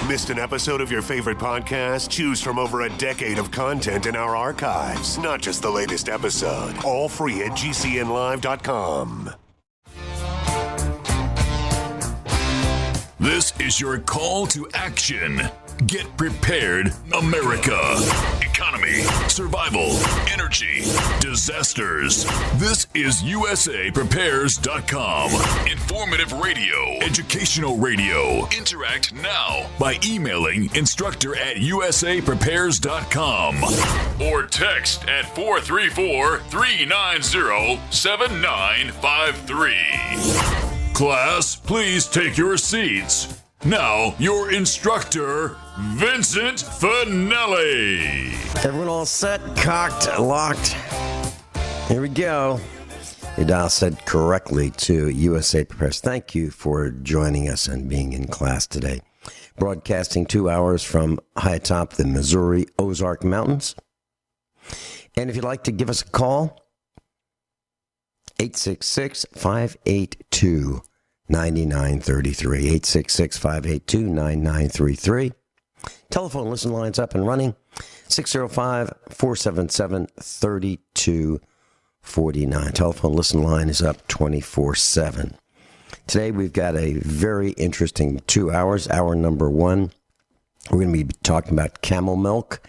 Missed an episode of your favorite podcast? Choose from over a decade of content in our archives, not just the latest episode. All free at GCNlive.com. This is your call to action. Get prepared, America. Economy, survival, energy, disasters. This is USAPrepares.com. Informative radio, educational radio. Interact now by emailing instructor@USAPrepares.com or text at 434-390-7953. Class, please take your seats. Now, your instructor, Vincent Finelli. Everyone all set, cocked, locked. Here we go. Your dial set correctly to USA Prepares. Thank you for joining us and being in class today. Broadcasting 2 hours from high atop the Missouri Ozark Mountains. And if you'd like to give us a call, 866-582-9933, 866-582-9933. Telephone listen lines up and running, 605-477-3249. Telephone listen line is up 24/7. Today we've got a very interesting 2 hours. Hour number one, we're going to be talking about camel milk.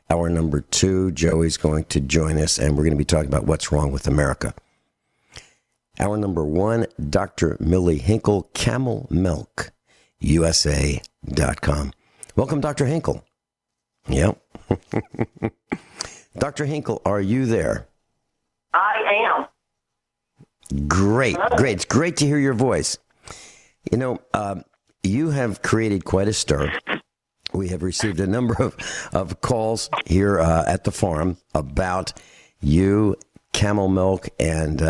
Hour number two, Joey's going to join us, and we're going to be talking about what's wrong with America. Hour number one, Dr. Millie Hinkle, Camel Milk, USA.com. Welcome, Dr. Hinkle. Yep. Dr. Hinkle, are you there? I am. Great, great. It's great to hear your voice. You know, you have created quite a stir. We have received a number of calls here at the farm about you, camel milk, and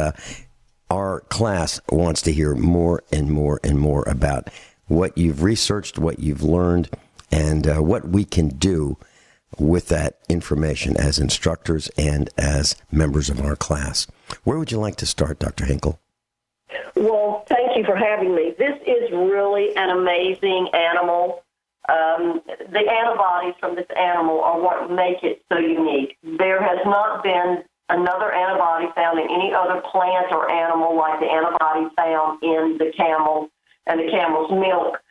our class wants to hear more and more and more about what you've researched, what you've learned, and what we can do with that information as instructors and as members of our class. Where would you like to start, Dr. Hinkle? Well, thank you for having me. This is really an amazing animal. The antibodies from this animal are what make it so unique. There has not been another antibody found in any other plant or animal like the antibody found in the camel and the camel's milk.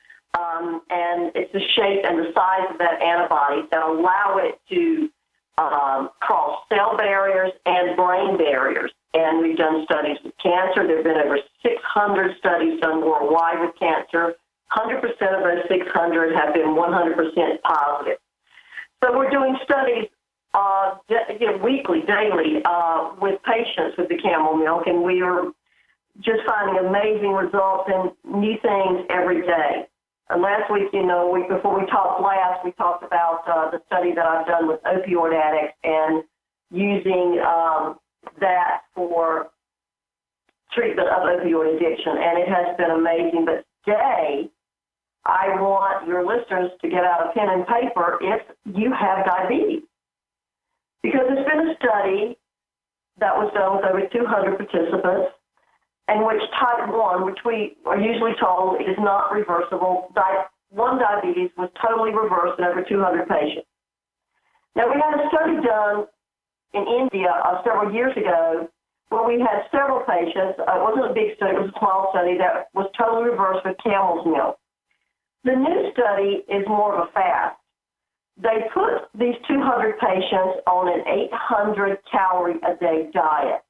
And it's the shape and the size of that antibody that allow it to cross cell barriers and brain barriers. And we've done studies with cancer. There have been over 600 studies done worldwide with cancer. 100% of those 600 have been 100% positive. So we're doing studies weekly, daily, with patients with the camel milk, and we are just finding amazing results and new things every day. Last week, before we talked last, we talked about the study that I've done with opioid addicts and using that for treatment of opioid addiction, and it has been amazing. But today, I want your listeners to get out a pen and paper if you have diabetes. Because there's been a study that was done with over 200 participants, in which type 1, which we are usually told is not reversible, type 1 diabetes was totally reversed in over 200 patients. Now, we had a study done in India several years ago where we had several patients. It wasn't a big study, it was a small study that was totally reversed with camel's milk. The new study is more of a fast. They put these 200 patients on an 800-calorie-a-day diet.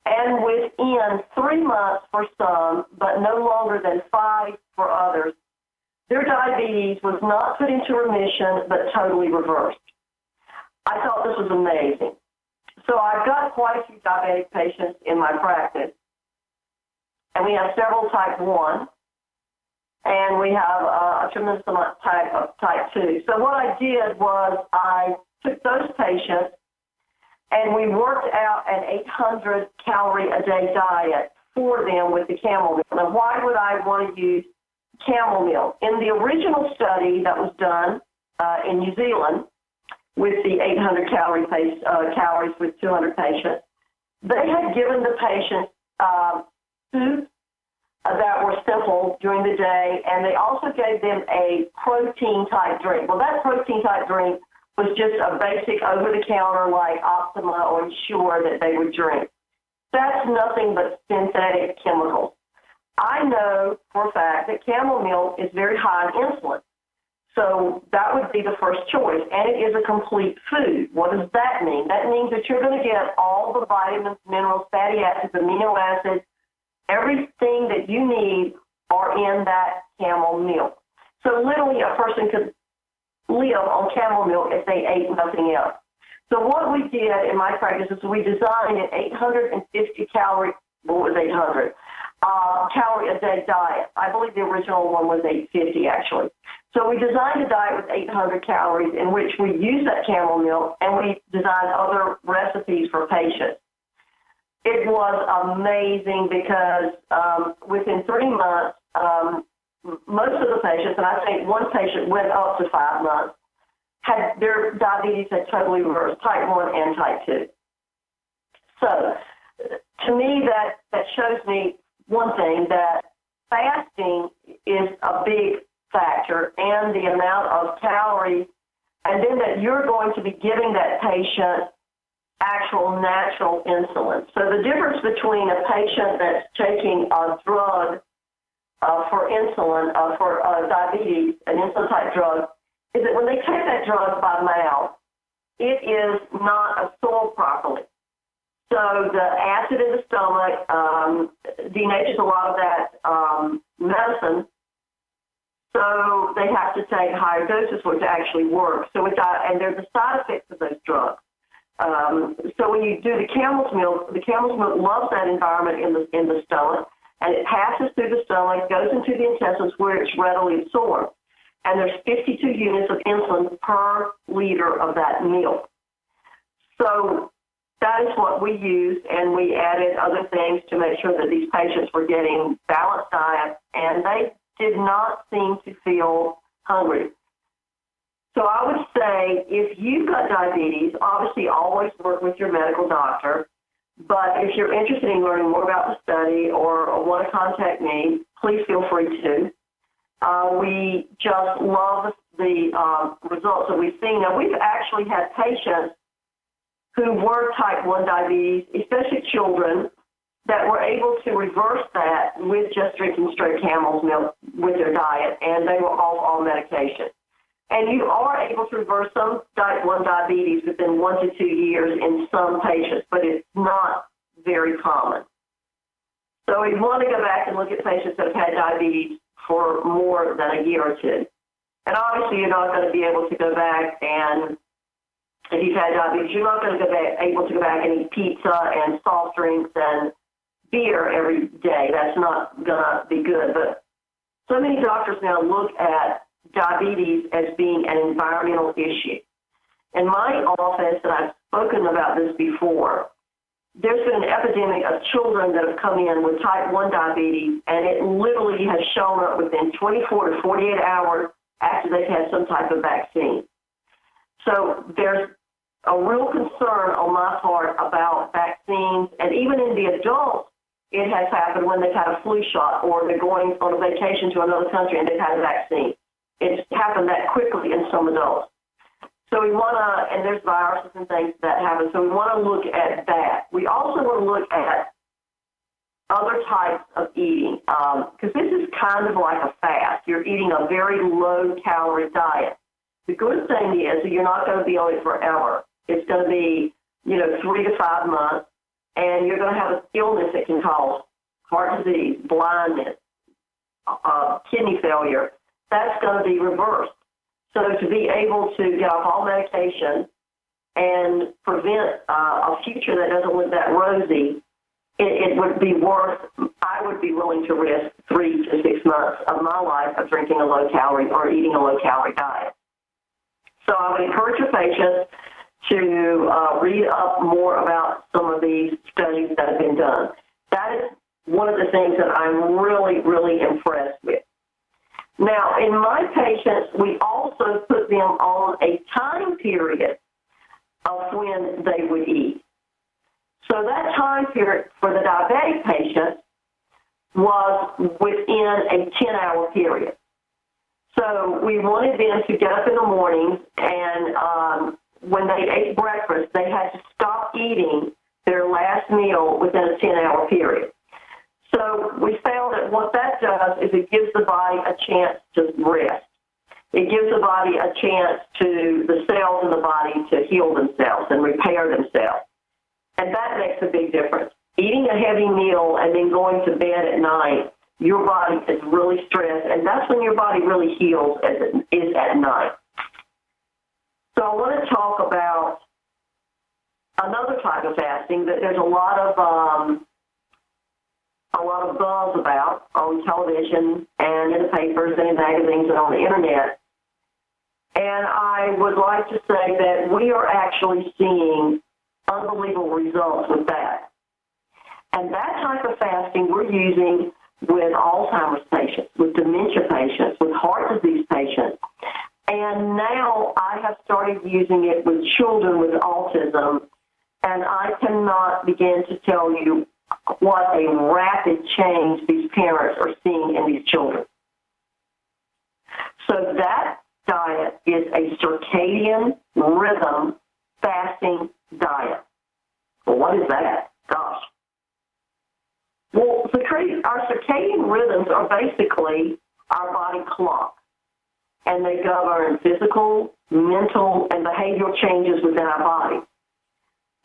And within 3 months for some, but no longer than 5 for others, their diabetes was not put into remission, but totally reversed. I thought this was amazing. So I've got quite a few diabetic patients in my practice. And we have several type 1. And we have a tremendous amount of type 2. So what I did was I took those patients and we worked out an 800-calorie-a-day diet for them with the camel milk. Now, why would I want to use camel milk? In the original study that was done in New Zealand with the 800 calories with 200 patients, they had given the patients soup that were simple during the day, and they also gave them a protein-type drink. Well, that protein-type drink was just a basic over-the-counter like Optima or Ensure that they would drink. That's nothing but synthetic chemicals. I know for a fact that camel milk is very high in insulin, so that would be the first choice, and it is a complete food. What does that mean? That means that you're going to get all the vitamins, minerals, fatty acids, amino acids, everything that you need are in that camel milk. So literally a person could live on camel milk if they ate nothing else. So what we did in my practice is we designed an 850 calorie, what was 800, calorie a day diet. I believe the original one was 850 actually. So we designed a diet with 800 calories in which we used that camel milk, and we designed other recipes for patients. It was amazing because within 3 months, most of the patients, and I think one patient went up to 5 months, had their diabetes had totally reversed, type 1 and type 2. So to me, that shows me one thing, that fasting is a big factor, and the amount of calories, and then that you're going to be giving that patient actual natural insulin. So the difference between a patient that's taking a drug for insulin, for diabetes, an insulin-type drug, is that when they take that drug by mouth, it is not absorbed properly. So the acid in the stomach denatures a lot of that medicine, so they have to take higher doses for it to actually work. So and there's the side effects of those drugs. So when you do the camel's milk loves that environment in the stomach, and it passes through the stomach, goes into the intestines where it's readily absorbed. And there's 52 units of insulin per liter of that milk. So that is what we used, and we added other things to make sure that these patients were getting balanced diet, and they did not seem to feel hungry. So I would say if you've got diabetes, obviously always work with your medical doctor. But if you're interested in learning more about the study or want to contact me, please feel free to. We just love the results that we've seen. Now, we've actually had patients who were type 1 diabetes, especially children, that were able to reverse that with just drinking straight camel's milk with their diet, and they were off all medication. And you are able to reverse some type 1 diabetes within 1 to 2 years in some patients, but it's not very common. So we want to go back and look at patients that have had diabetes for more than a year or two. And obviously you're not going to be able to go back and, if you've had diabetes, you're not going to be able to go back and eat pizza and soft drinks and beer every day. That's not going to be good. But so many doctors now look at diabetes as being an environmental issue. In my office, and I've spoken about this before, there's been an epidemic of children that have come in with type 1 diabetes, and it literally has shown up within 24 to 48 hours after they've had some type of vaccine. So there's a real concern on my part about vaccines, and even in the adults, it has happened when they've had a flu shot or they're going on a vacation to another country and they've had a vaccine. It's happened that quickly in some adults. So we want to, and there's viruses and things that happen, so we want to look at that. We also want to look at other types of eating, because this is kind of like a fast. You're eating a very low-calorie diet. The good thing is that you're not going to be on it forever. It's going to be, 3 to 5 months, and you're going to have an illness that can cause heart disease, blindness, kidney failure. That's going to be reversed. So to be able to get off all medication and prevent a future that doesn't look that rosy, it would be worth, I would be willing to risk 3 to 6 months of my life of drinking a low-calorie or eating a low-calorie diet. So I would encourage your patients to read up more about some of these studies that have been done. That is one of the things that I'm really, really impressed with. Now, in my patients, we also put them on a time period of when they would eat. So that time period for the diabetic patients was within a 10-hour period. So we wanted them to get up in the mornings, and when they ate breakfast, they had to stop eating their last meal within a 10-hour period. So we found that what that does is it gives the body a chance to rest. It gives the body a chance to, the cells in the body to heal themselves and repair themselves. And that makes a big difference. Eating a heavy meal and then going to bed at night, your body is really stressed, and that's when your body really heals, as it is at night. So I want to talk about another type of fasting that there's a lot of buzz about on television and in the papers and in magazines and on the internet. And I would like to say that we are actually seeing unbelievable results with that. And that type of fasting we're using with Alzheimer's patients, with dementia patients, with heart disease patients. And now I have started using it with children with autism, and I cannot begin to tell you what a rapid change these parents are seeing in these children. So that diet is a circadian rhythm fasting diet. Well, what is that? Gosh. Well, our circadian rhythms are basically our body clock, and they govern physical, mental, and behavioral changes within our body.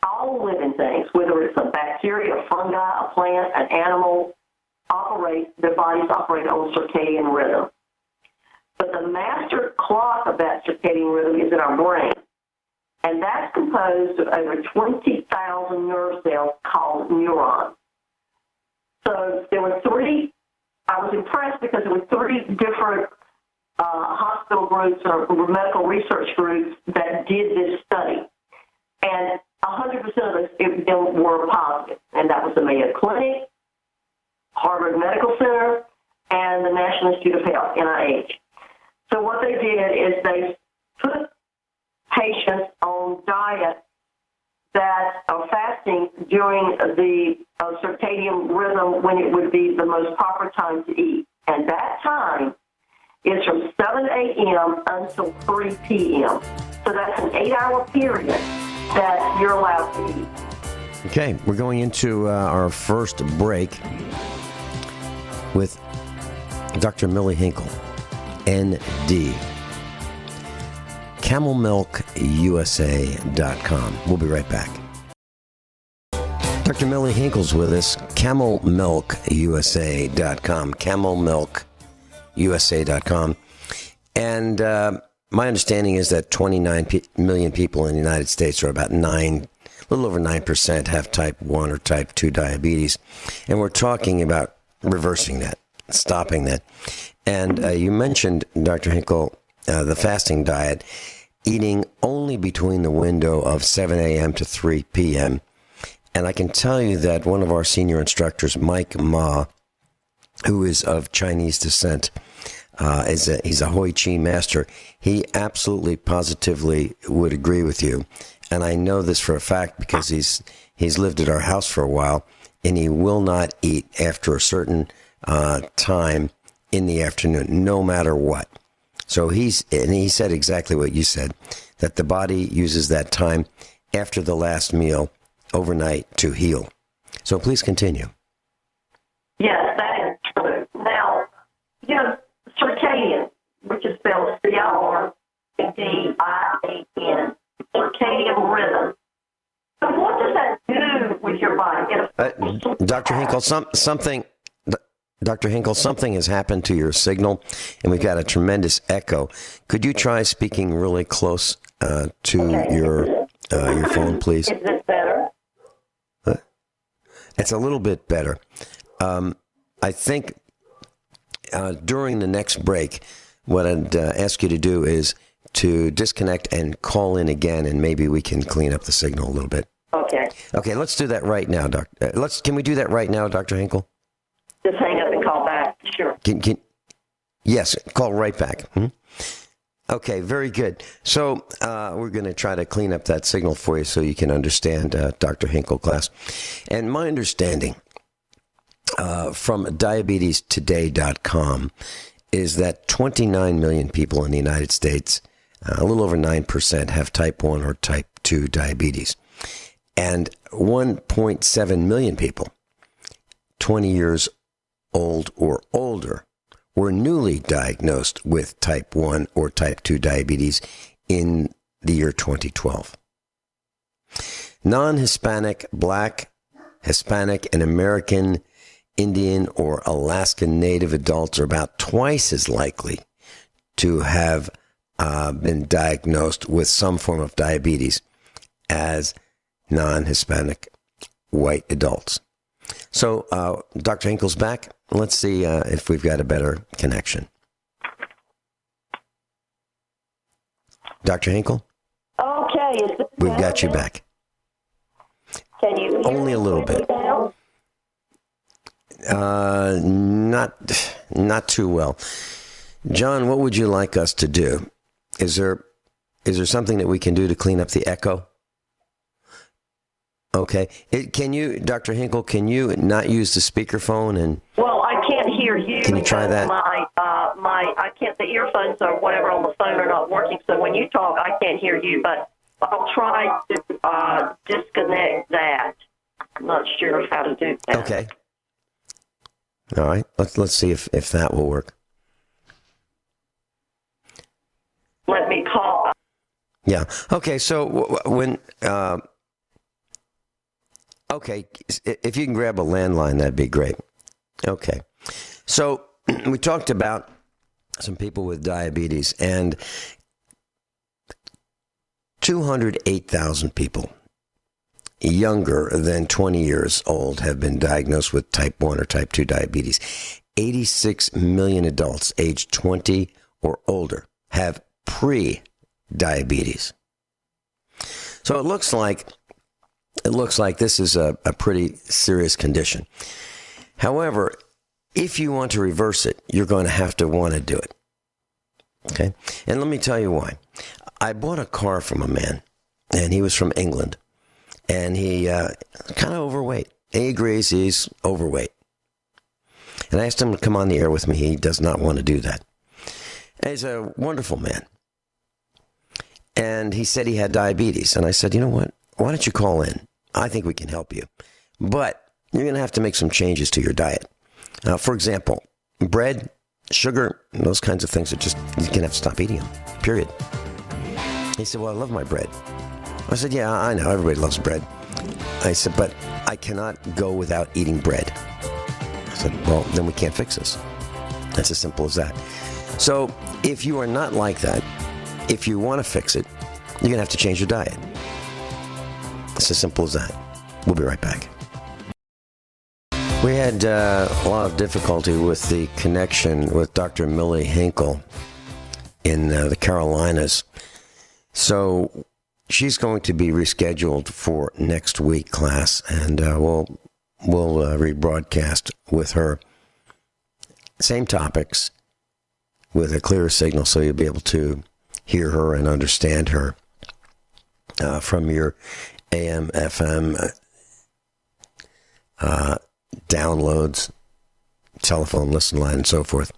All living things, whether it's a bacteria, a fungi, a plant, an animal, their bodies operate on circadian rhythm. But the master clock of that circadian rhythm is in our brain, and that's composed of over 20,000 nerve cells called neurons. So there were I was impressed because there were 3 different hospital groups or medical research groups that did this study. And 100% of them were positive. And that was the Mayo Clinic, Harvard Medical Center, and the National Institute of Health, NIH. So what they did is they put patients on diet that are fasting during the circadian rhythm when it would be the most proper time to eat. And that time is from 7 a.m. until 3 p.m. So that's an 8-hour period that you're allowed to eat. Okay, we're going into our first break with Dr. Millie Hinkle, ND. CamelMilkUSA.com. We'll be right back. Dr. Millie Hinkle's with us. CamelMilkUSA.com. CamelMilkUSA.com. And my understanding is that 29 million people in the United States, or about a little over 9%, have type 1 or type 2 diabetes. And we're talking about reversing that, stopping that. And you mentioned, Dr. Hinkle, the fasting diet, eating only between the window of 7 a.m. to 3 p.m. And I can tell you that one of our senior instructors, Mike Ma, who is of Chinese descent, he's a Hoi Chi master. He absolutely, positively would agree with you. And I know this for a fact because he's lived at our house for a while, and he will not eat after a certain time in the afternoon, no matter what. So he said exactly what you said, that the body uses that time after the last meal overnight to heal. So please continue. Yes, that is true. Now, circadian, which is spelled C-R-D-I-A-N, circadian rhythm. So what does that do with your body? Dr. Hinkle, Dr. Hinkle, something has happened to your signal, and we've got a tremendous echo. Could you try speaking really close to your phone, please? Is this better? It's a little bit better. I think during the next break, what I'd ask you to do is to disconnect and call in again, and maybe we can clean up the signal a little bit. Okay. Okay, let's do that right now, Doctor. Can we do that right now, Dr. Hinkle? Just hang up and call back. Sure. Yes, call right back. Okay, very good. So we're going to try to clean up that signal for you so you can understand Dr. Hinkle class. And my understanding from diabetesteday.com is that 29 million people in the United States, a little over 9%, have type 1 or type 2 diabetes. And 1.7 million people, 20 years old or older, were newly diagnosed with type 1 or type 2 diabetes in the year 2012. Non-Hispanic, Black, Hispanic, and American, Indian, or Alaskan Native adults are about twice as likely to have been diagnosed with some form of diabetes as non-Hispanic white adults. So, Dr. Hinkle's back. Let's see if we've got a better connection. Dr. Hinkle? Okay. We've got you back. Can you hear Only a little bit. now? Not too well. John, what would you like us to do? Is there something that we can do to clean up the echo? Okay. Can you, Dr. Hinkle, can you not use the speakerphone and? Well, I can't hear you. Can you try that? I can't. The earphones or whatever on the phone are not working. So when you talk, I can't hear you. But I'll try to disconnect that. I'm not sure how to do that. Okay. All right. Let's see if that will work. Let me call. Yeah. Okay. So when okay, if you can grab a landline, that'd be great. Okay. So we talked about some people with diabetes, and 208,000 people younger than 20 years old have been diagnosed with type 1 or type 2 diabetes. 86 million adults aged 20 or older have pre-diabetes. So it looks like this is a pretty serious condition. However, if you want to reverse it, you're going to have to want to do it. Okay? And let me tell you why. I bought a car from a man, and he was from England, and he kind of overweight. He agrees he's overweight. And I asked him to come on the air with me. He does not want to do that. And he's a wonderful man. And he said he had diabetes. And I said, you know what? Why don't you call in? I think we can help you. But you're going to have to make some changes to your diet. For example, bread, sugar, those kinds of things are just, you're going to have to stop eating them, period. He said, well, I love my bread. I said, yeah, I know, everybody loves bread. I said, but I cannot go without eating bread. I said, well, then we can't fix this. That's as simple as that. So if you are not like that, if you want to fix it, you're going to have to change your diet. It's as simple as that. We'll be right back. We had a lot of difficulty with the connection with Dr. Millie Hinkle in the Carolinas. So she's going to be rescheduled for next week class, and we'll rebroadcast with her. Same topics with a clearer signal, so you'll be able to hear her and understand her from your AM, FM downloads, telephone listen line, and so forth.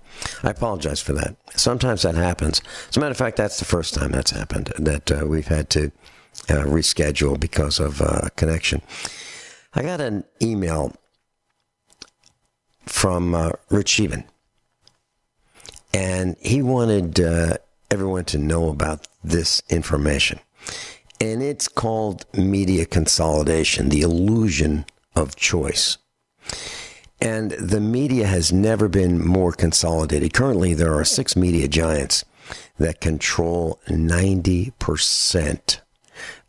I apologize for that. Sometimes that happens. As a matter of fact, that's the first time that's happened, that we've had to reschedule because of connection. I got an email from Rich Shealy, and he wanted everyone to know about this information. And it's called media consolidation, the illusion of choice. And the media has never been more consolidated. Currently, there are 6 media giants that control 90%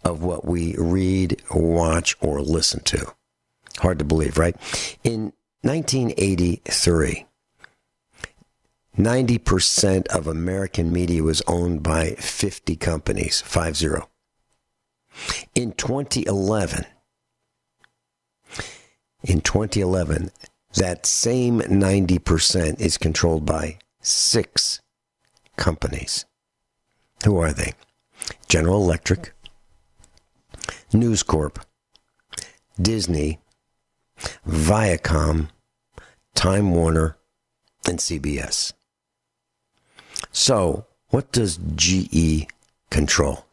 of what we read, watch, or listen to. Hard to believe, right? In 1983, 90% of American media was owned by 50 companies, 50. In 2011, that same 90% is controlled by 6 companies. Who are they? General Electric, News Corp, Disney, Viacom, Time Warner, and CBS. So, what does GE control?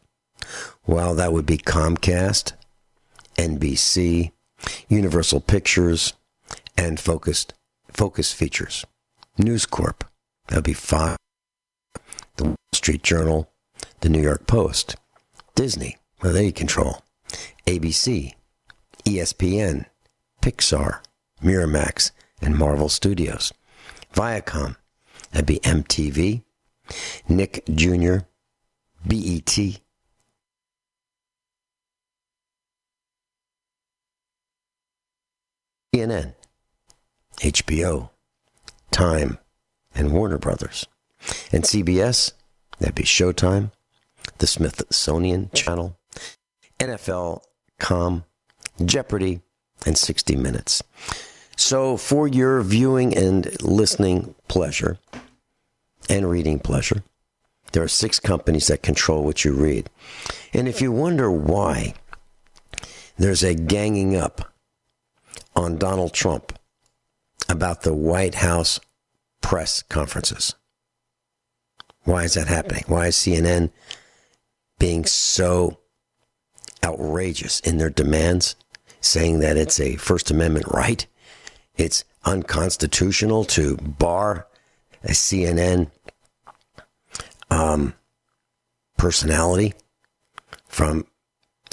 Well, that would be Comcast, NBC, Universal Pictures, and Focus Features. News Corp, that would be Fox, the Wall Street Journal, the New York Post. Disney, well, they control ABC, ESPN, Pixar, Miramax, and Marvel Studios. Viacom, that'd be MTV, Nick Jr., BET, CNN, HBO, Time, and Warner Brothers. And CBS, that'd be Showtime, the Smithsonian Channel, NFL.com, Jeopardy, and 60 Minutes. So for your viewing and listening pleasure and reading pleasure, there are 6 companies that control what you read. And if you wonder why there's a ganging up on Donald Trump about the White House press conferences, why is that happening? Why is CNN being so outrageous in their demands, saying that it's a First Amendment right? It's unconstitutional to bar a CNN personality from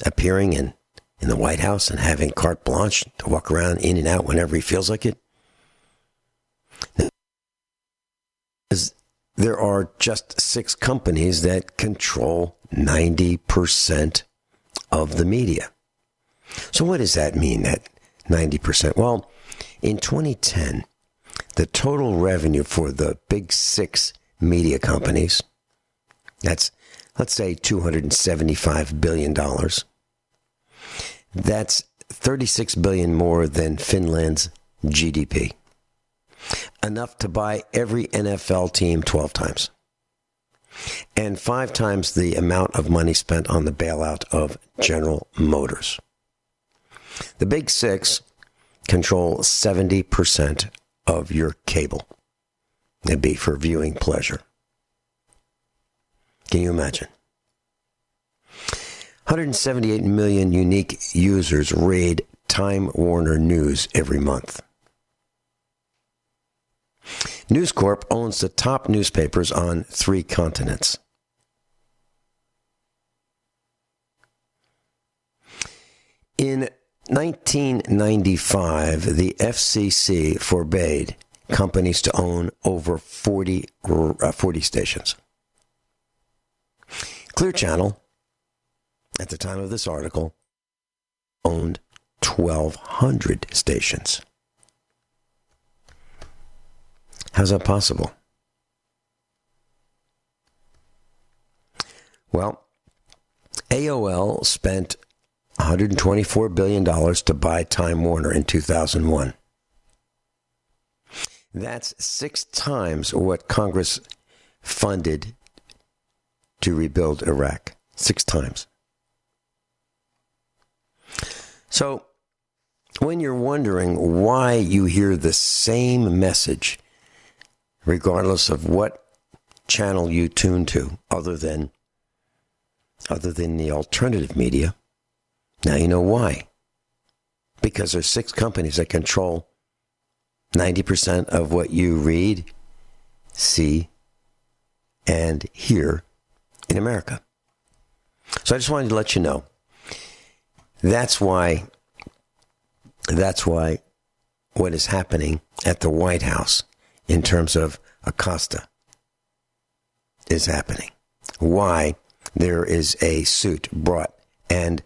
appearing in the White House and having carte blanche to walk around in and out whenever he feels like it. There are just 6 companies that control 90% of the media. So what does that mean, that 90%? Well, in 2010, the total revenue for the big 6 media companies, that's, let's say, $275 billion. That's $36 billion more than Finland's GDP. Enough to buy every NFL team 12 times. And 5 times the amount of money spent on the bailout of General Motors. The Big 6 control 70% of your cable. It'd be for viewing pleasure. Can you imagine? 178 million unique users read Time Warner News every month. News Corp owns the top newspapers on 3 continents. In 1995, the FCC forbade companies to own over 40 stations. Clear Channel, at the time of this article, owned 1,200 stations. How's that possible? Well, AOL spent $124 billion to buy Time Warner in 2001. That's 6 times what Congress funded to rebuild Iraq. 6 times. So, when you're wondering why you hear the same message, regardless of what channel you tune to, other than the alternative media, now you know why. Because there's 6 companies that control 90% of what you read, see, and hear in America. So I just wanted to let you know. That's why what is happening at the White House in terms of Acosta is happening. Why there is a suit brought and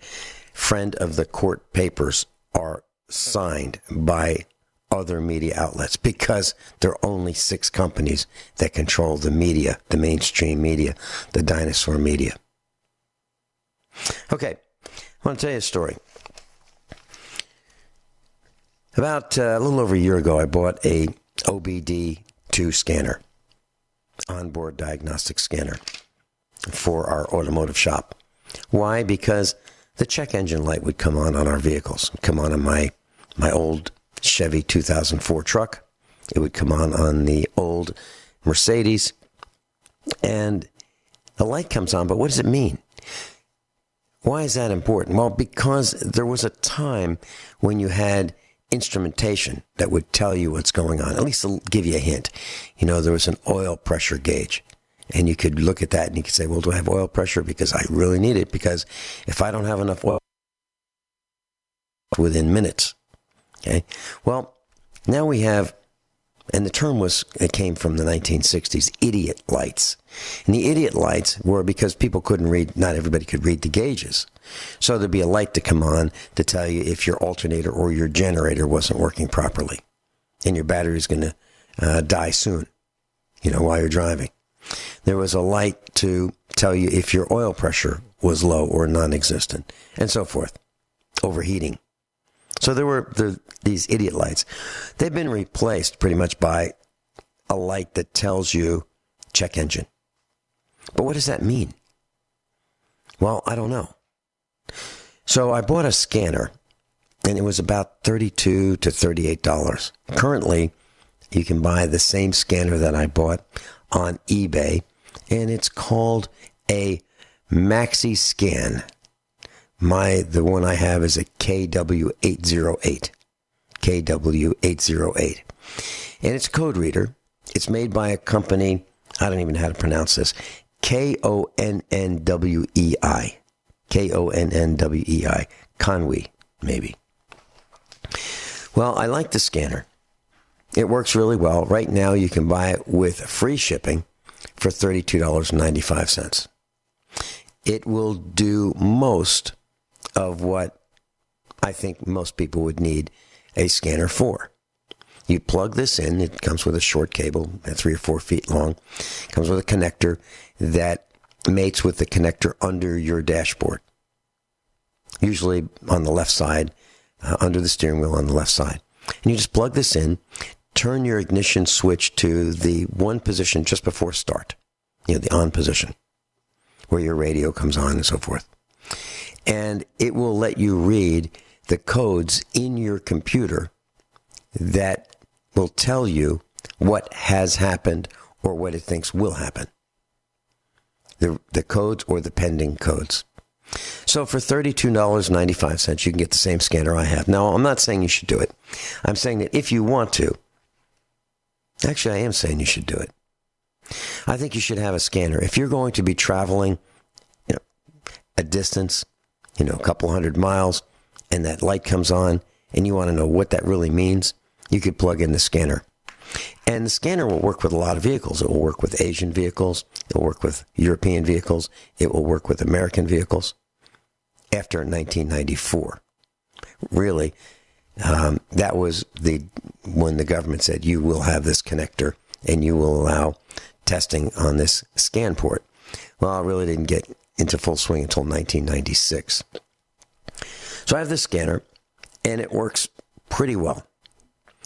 friend of the court papers are signed by other media outlets, because there are only 6 companies that control the media, the mainstream media, the dinosaur media. Okay, I want to tell you a story. About a little over a year ago, I bought a OBD2 scanner, onboard diagnostic scanner, for our automotive shop. Why? Because the check engine light would come on our vehicles, come on my old Chevy 2004 truck, It would come on the old Mercedes, and the light comes on, but what does it mean? Why is that important? Well, because there was a time when you had instrumentation that would tell you what's going on, at least to give you a hint. There was an oil pressure gauge, and you could look at that and you could say, well, do I have oil pressure? Because I really need it, because if I don't have enough oil, within minutes. Okay. Well, now we have, and the term it came from the 1960s, idiot lights. And the idiot lights were because people couldn't read, not everybody could read the gauges. So there'd be a light to come on to tell you if your alternator or your generator wasn't working properly. And your battery's going to die soon, while you're driving. There was a light to tell you if your oil pressure was low or non-existent, and so forth. Overheating. So there were these idiot lights. They've been replaced pretty much by a light that tells you check engine. But what does that mean? Well, I don't know. So I bought a scanner, and it was about $32 to $38. Currently, you can buy the same scanner that I bought on eBay, and it's called a Maxi Scan. The one I have is a KW808. KW808. And it's a code reader. It's made by a company, I don't even know how to pronounce this, Konnwei. Konnwei. Conway, maybe. Well, I like the scanner. It works really well. Right now, you can buy it with free shipping for $32.95. It will do most of what I think most people would need a scanner for. You plug this in. It comes with a short cable, 3 or 4 feet long. It comes with a connector that mates with the connector under your dashboard, usually on the left side, under the steering wheel on the left side. And you just plug this in, turn your ignition switch to the one position just before start, the on position, where your radio comes on and so forth. And it will let you read the codes in your computer that will tell you what has happened or what it thinks will happen. The codes or the pending codes. So for $32.95, you can get the same scanner I have. Now, I'm not saying you should do it. I'm saying that if you want to, actually, I am saying you should do it. I think you should have a scanner. If you're going to be traveling, a distance, a couple 100 miles, and that light comes on, and you want to know what that really means, you could plug in the scanner. And the scanner will work with a lot of vehicles. It will work with Asian vehicles. It will work with European vehicles. It will work with American vehicles after 1994. Really, that was when the government said, you will have this connector and you will allow testing on this scan port. Well, it really didn't get into full swing until 1996. So I have this scanner, and it works pretty well.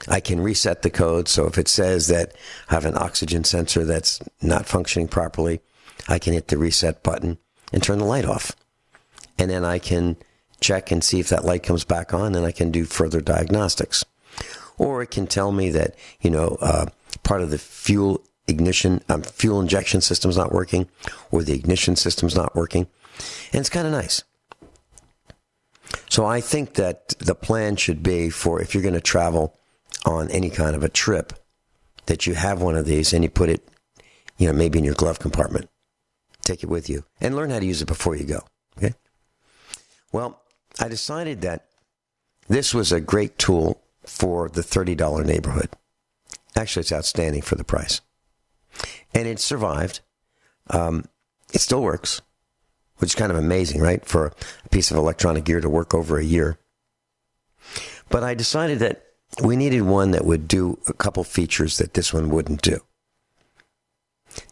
I can reset the code, so if it says that I have an oxygen sensor that's not functioning properly, I can hit the reset button and turn the light off. And then I can check and see if that light comes back on, and I can do further diagnostics. Or it can tell me that, part of the fuel injection system's not working, or the ignition system's not working. And it's kind of nice. So I think that the plan should be for if you're going to travel on any kind of a trip, that you have one of these and you put it, maybe in your glove compartment. Take it with you and learn how to use it before you go. Okay? Well, I decided that this was a great tool for the $30 neighborhood. Actually, it's outstanding for the price. And it survived. It still works, which is kind of amazing, right? For a piece of electronic gear to work over a year. But I decided that we needed one that would do a couple features that this one wouldn't do.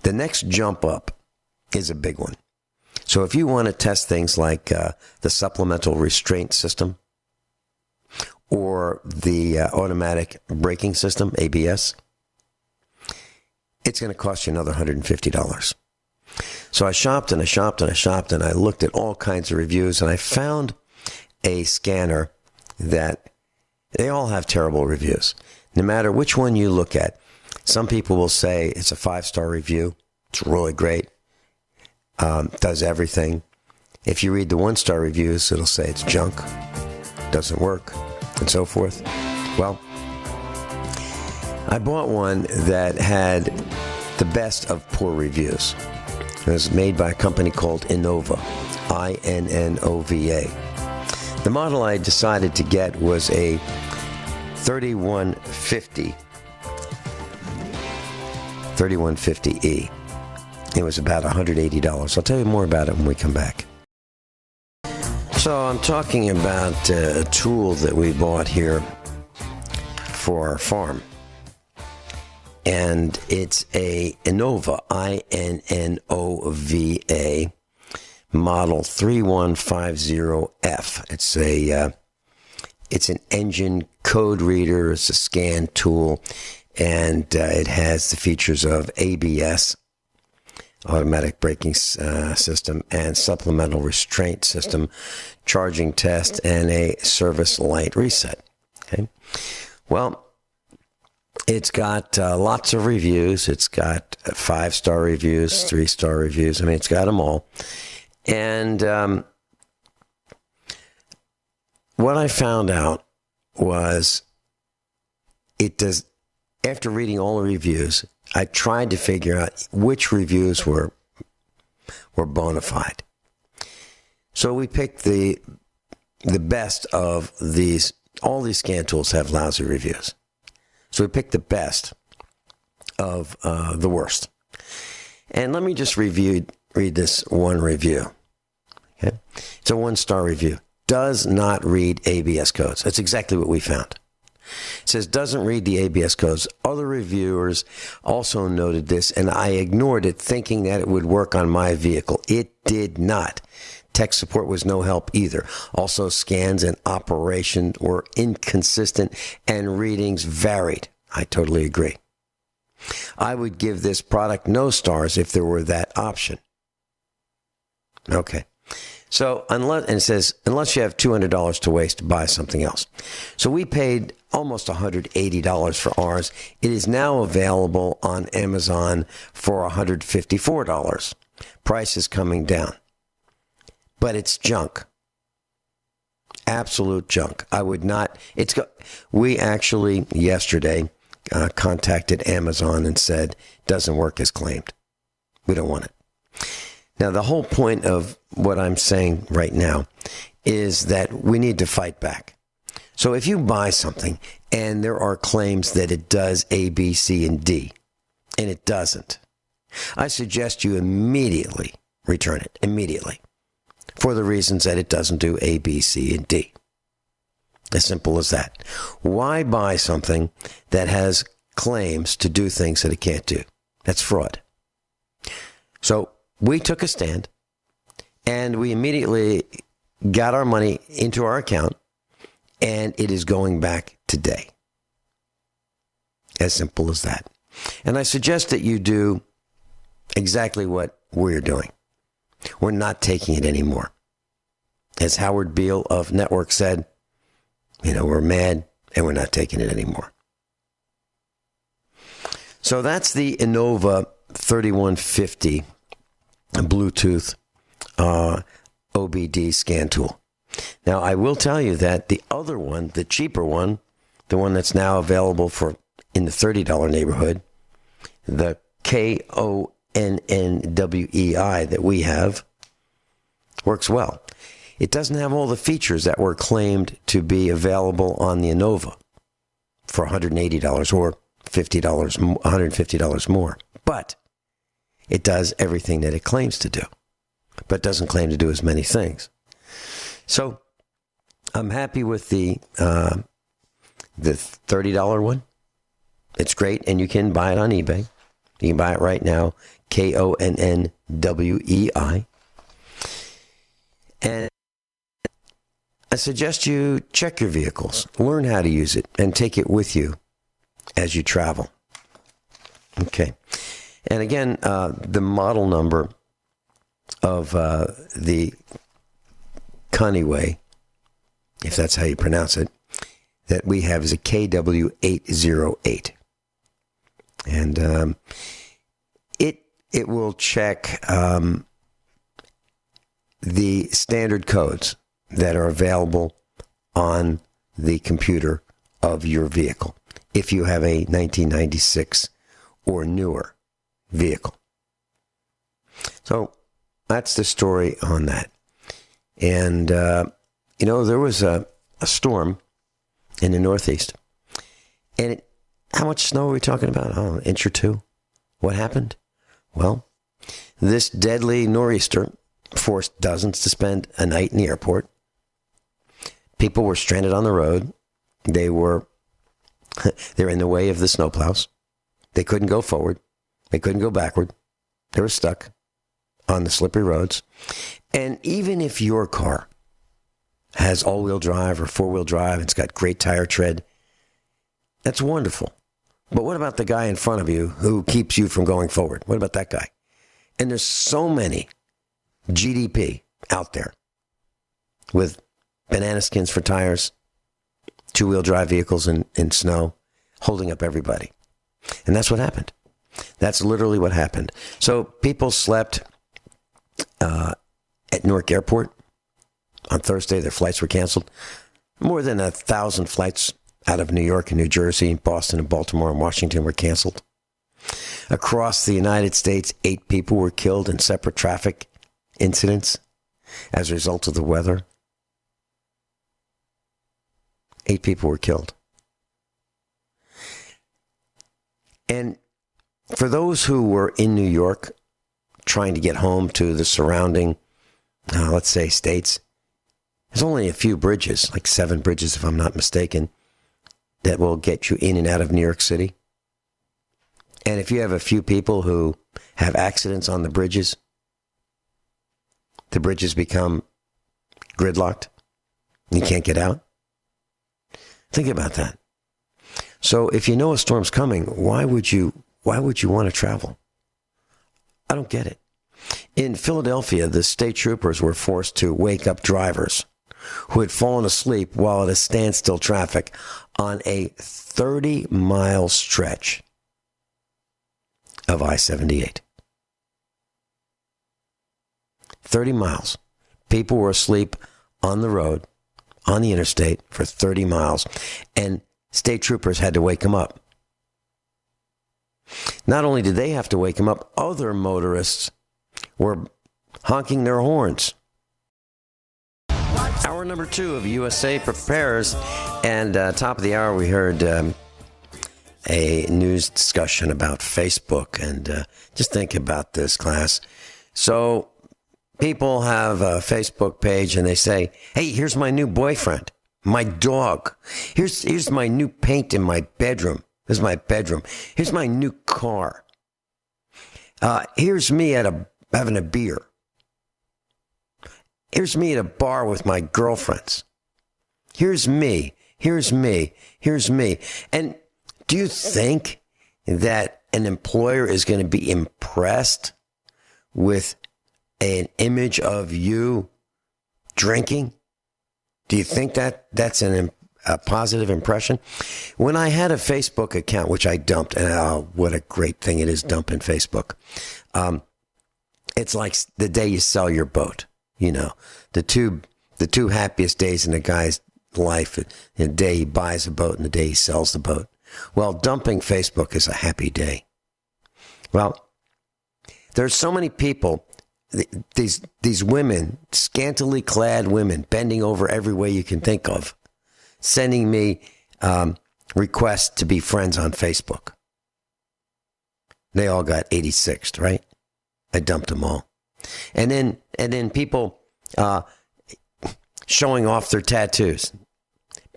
The next jump up is a big one. So if you want to test things like the supplemental restraint system or the automatic braking system, ABS, it's going to cost you another $150. So I shopped and I shopped and I shopped and I looked at all kinds of reviews, and I found a scanner that they all have terrible reviews. no matter which one you look at. Some people will say it's a 5-star review. It's really great. Does everything. If you read the 1-star reviews, it'll say it's junk, doesn't work, and so forth. Well, I bought one that had the best of poor reviews. It was made by a company called Innova, I-N-N-O-V-A. The model I decided to get was a 3150E. It was about $180. I'll tell you more about it when we come back. So I'm talking about a tool that we bought here for our farm. And it's a Innova, I-N-N-O-V-A, model 3150F. It's an engine code reader. It's a scan tool, and it has the features of ABS, automatic braking system, and supplemental restraint system, charging test, and a service light reset. Okay. Well, it's got lots of reviews. It's got 5-star reviews, 3-star reviews. I mean, it's got them all. And what I found out was it does, after reading all the reviews, I tried to figure out which reviews were bona fide. So we picked the best of these. All these scan tools have lousy reviews. So we picked the best of the worst. And let me just read this one review. Okay? It's a 1-star review. Does not read ABS codes. That's exactly what we found. It says, doesn't read the ABS codes. Other reviewers also noted this, and I ignored it, thinking that it would work on my vehicle. It did not. Tech support was no help either. Also, scans and operation were inconsistent, and readings varied. I totally agree. I would give this product no stars if there were that option. Okay. So, it says, unless you have $200 to waste, buy something else. So we paid almost $180 for ours. It is now available on Amazon for $154. Price is coming down. But it's junk. Absolute junk. I would not. We actually, yesterday, contacted Amazon and said, doesn't work as claimed. We don't want it. Now, the whole point of what I'm saying right now is that we need to fight back. So if you buy something and there are claims that it does A, B, C, and D, and it doesn't, I suggest you immediately return it, immediately, for the reasons that it doesn't do A, B, C, and D. As simple as that. Why buy something that has claims to do things that it can't do? That's fraud. So we took a stand, and we immediately got our money into our account, and it is going back today. As simple as that. And I suggest that you do exactly what we're doing. We're not taking it anymore. As Howard Beale of Network said, we're mad and we're not taking it anymore. So that's the Innova 3150 Bluetooth OBD scan tool. Now, I will tell you that the other one, the cheaper one, the one that's now available for in the $30 neighborhood, the KONNWEI that we have, works well. It doesn't have all the features that were claimed to be available on the Innova for $180 or $150 more. But it does everything that it claims to do, but doesn't claim to do as many things. So I'm happy with the $30 one. It's great, and you can buy it on eBay. You can buy it right now, KONNWEI. And I suggest you check your vehicles, learn how to use it, and take it with you as you travel. Okay. And again, the model number of the Guineith, if that's how you pronounce it, that we have is a KW808. And it will check the standard codes that are available on the computer of your vehicle if you have a 1996 or newer vehicle. So that's the story on that. And, there was a storm in the Northeast. And how much snow are we talking about? Oh, an inch or two. What happened? Well, this deadly nor'easter forced dozens to spend a night in the airport. People were stranded on the road. They're in the way of the snowplows. They couldn't go forward. They couldn't go backward. They were stuck on the slippery roads. And even if your car has all-wheel drive or four-wheel drive, it's got great tire tread, that's wonderful. But what about the guy in front of you who keeps you from going forward? What about that guy? And there's so many GDP out there with banana skins for tires, two-wheel drive vehicles in snow, holding up everybody. And that's what happened. That's literally what happened. So people slept at Newark Airport on Thursday. Their flights were canceled. More than 1,000 flights out of New York and New Jersey, Boston and Baltimore and Washington were canceled. Across the United States, 8 people were killed in separate traffic incidents as a result of the weather. 8 people were killed. And for those who were in New York trying to get home to the surrounding, let's say, states, there's only a few bridges, like 7 bridges if I'm not mistaken, that will get you in and out of New York City. And if you have a few people who have accidents on the bridges become gridlocked. You can't get out. Think about that. So if you know a storm's coming, why would you want to travel? I don't get it. In Philadelphia, the state troopers were forced to wake up drivers who had fallen asleep while at a standstill traffic on a 30-mile stretch of I-78. 30 miles. People were asleep on the road, on the interstate for 30 miles, and state troopers had to wake them up. Not only did they have to wake them up, other motorists were honking their horns. Hour number 2 of USA Prepares, and top of the hour we heard a news discussion about Facebook, and just think about this, class. So people have a Facebook page and they say, hey, here's my new boyfriend, my dog. Here's my new paint in my bedroom. This is my bedroom. Here's my new car. Here's me having a beer. Here's me at a bar with my girlfriends. Here's me. Here's me. Here's me. And do you think that an employer is going to be impressed with an image of you drinking? Do you think that that's a positive impression? When I had a Facebook account, which I dumped, and what a great thing it is dumping Facebook. It's like the day you sell your boat. You know, the two happiest days in a guy's life, the day he buys a boat and the day he sells the boat. Well, dumping Facebook is a happy day. Well, there's so many people, these women, scantily clad women, bending over every way you can think of, sending me requests to be friends on Facebook. They all got 86th, right? I dumped them all. And then people showing off their tattoos.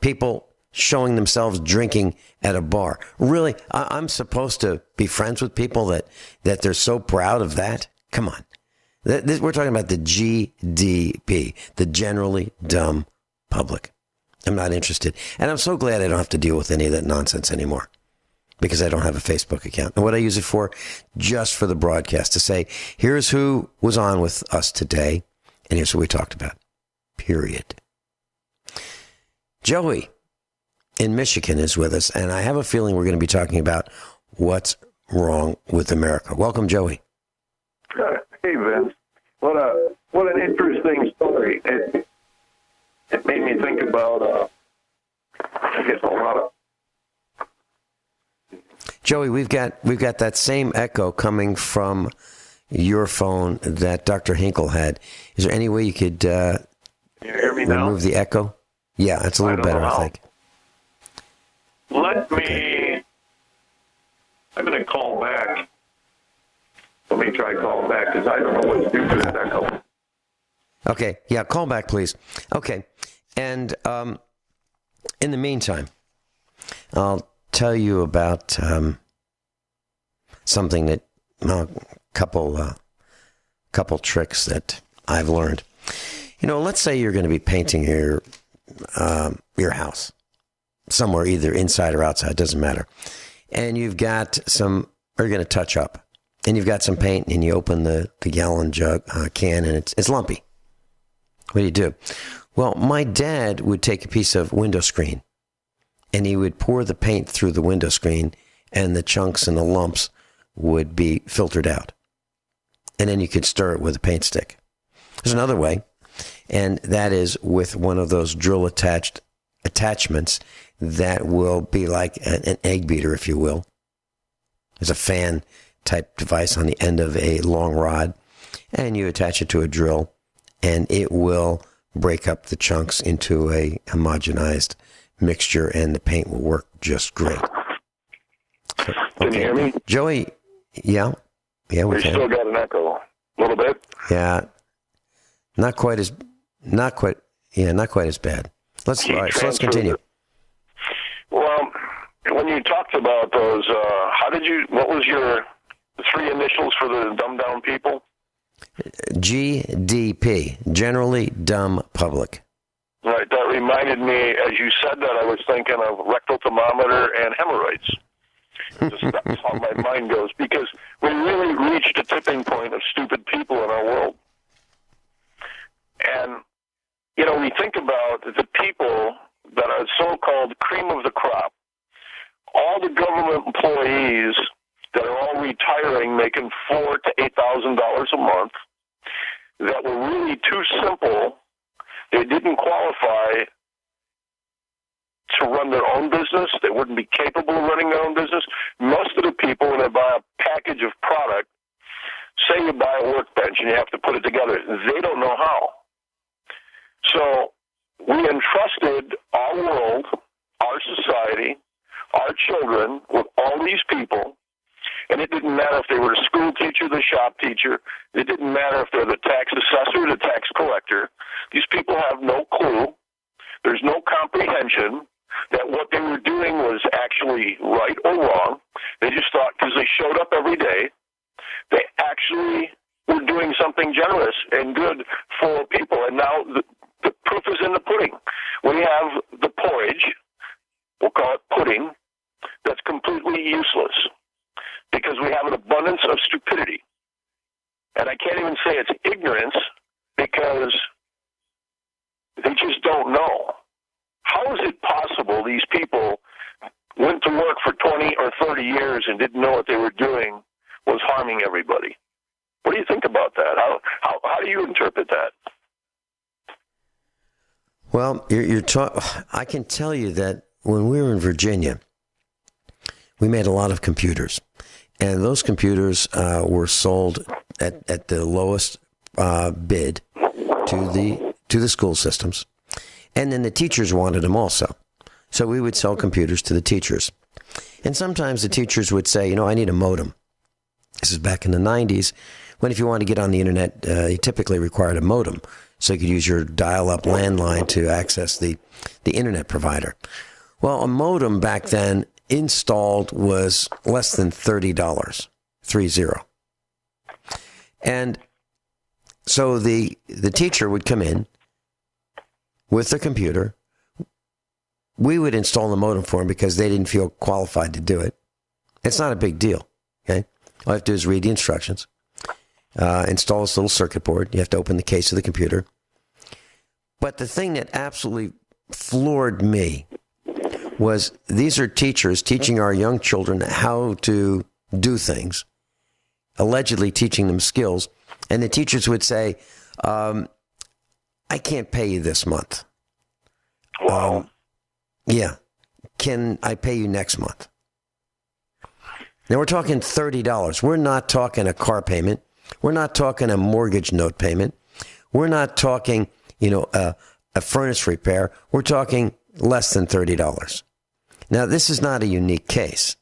People showing themselves drinking at a bar. Really, I'm supposed to be friends with people that they're so proud of that? Come on. We're talking about the GDP, the generally dumb public. I'm not interested. And I'm so glad I don't have to deal with any of that nonsense anymore, because I don't have a Facebook account. And what I use it for, just for the broadcast, to say, here's who was on with us today, and here's what we talked about. Period. Joey in Michigan is with us, and I have a feeling we're going to be talking about what's wrong with America. Welcome, Joey. Hey, Vince. What an interesting story. It made me think about, I guess, a lot of... Joey, we've got that same echo coming from your phone that Dr. Hinkle had. Is there any way you could Can you hear me now? remove the echo? Yeah, it's a little better, I think. Let me... I'm going to call back. Let me try calling back, because I don't know what to do for that echo. Okay, yeah, call back, please. Okay, and in the meantime, I'll tell you about something that, couple tricks that I've learned. You know, let's say you're going to be painting your house somewhere, either inside or outside, doesn't matter. And you've got some, or you're going to touch up, and you've got some paint, and you open the gallon jug can, and it's lumpy. What do you do? Well, my dad would take a piece of window screen, and he would pour the paint through the window screen, and the chunks and the lumps would be filtered out. And then you could stir it with a paint stick. There's another way, and that is with one of those drill attachments that will be like an egg beater, if you will. There's a fan type device on the end of a long rod, and you attach it to a drill, and it will break up the chunks into a homogenized mixture, and the paint will work just great. So, okay. Can you hear me? Joey, yeah, we can. Still got an echo. A little bit? Yeah, not quite as bad. All right, so let's continue. Well, when you talked about those, what was your 3 initials for the dumbed down people? GDP, generally dumb public. Right, that reminded me, as you said that, I was thinking of rectal thermometer and hemorrhoids. That's how my mind goes, because we really reached a tipping point of stupid people in our world. And, you know, we think about the people that are so-called cream of the crop, all the government employees that are all retiring making $4,000 to $8,000 a month, that were really too simple. They didn't qualify to run their own business. They wouldn't be capable of running their own business. Most of the people, when they buy a package of product, say you buy a workbench and you have to put it together, they don't know how. So we entrusted our world, our society, our children with all these people, and it didn't matter if they were the school teacher, the shop teacher. It didn't matter if they're the tax assessor, the tax collector. These people have no clue. There's no comprehension that what they were doing was actually right or wrong. They just thought because they showed up every day, they actually were doing something generous and good for people. And now the proof is in the pudding. We have the porridge, we'll call it pudding, that's completely useless because we have an abundance of stupidity. And I can't even say it's ignorance because they just don't know. How is it possible these people went to work for 20 or 30 years and didn't know what they were doing was harming everybody? What do you think about that? How do you interpret that? Well, I can tell you that when we were in Virginia, we made a lot of computers. And those computers were sold at the lowest bid to the school systems. And then the teachers wanted them also. So we would sell computers to the teachers. And sometimes the teachers would say, you know, I need a modem. This is back in the 90s, when if you wanted to get on the internet, you typically required a modem. So you could use your dial-up landline to access the internet provider. Well, a modem back then installed was less than $30, 30. And so the teacher would come in with the computer. We would install the modem for them because they didn't feel qualified to do it. It's not a big deal, okay? All you have to do is read the instructions, install this little circuit board. You have to open the case of the computer. But the thing that absolutely floored me was these are teachers teaching our young children how to do things, allegedly teaching them skills. And the teachers would say, I can't pay you this month. Wow. Yeah. Can I pay you next month? Now we're talking $30. We're not talking a car payment. We're not talking a mortgage note payment. We're not talking, a furnace repair. We're talking less than $30. Now, this is not a unique case.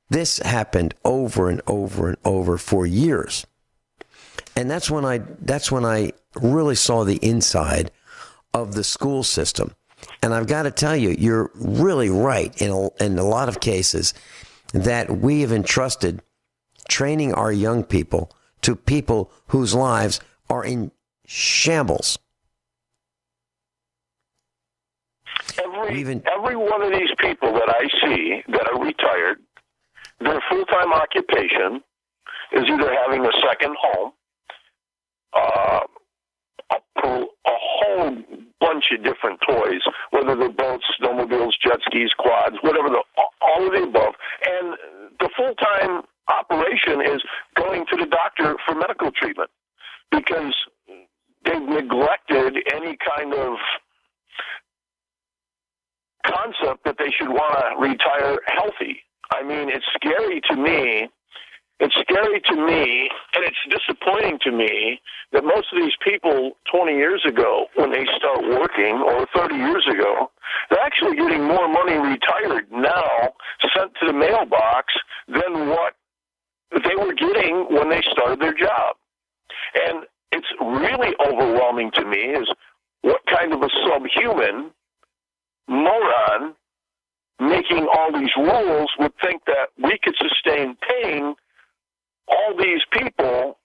This happened over and over and over for years. And that's when I really saw the inside of the school system. And I've got to tell you, you're really right in a lot of cases that we have entrusted training our young people to people whose lives are in shambles. Every one of these people that I see that are retired, their full-time occupation is either having a second home, a whole bunch of different toys, whether they're boats, snowmobiles, jet skis, quads, whatever, all of the above. And the full-time operation is going to the doctor for medical treatment because they've neglected any kind of concept that they should want to retire healthy. I mean, it's scary to me. It's scary to me, and it's disappointing to me that most of these people 20 years ago, when they start working, or 30 years ago, they're actually getting more money retired now sent to the mailbox than what they were getting when they started their job. And it's really overwhelming to me is what kind of a subhuman moron making all these rules would think that we could sustain paying all these people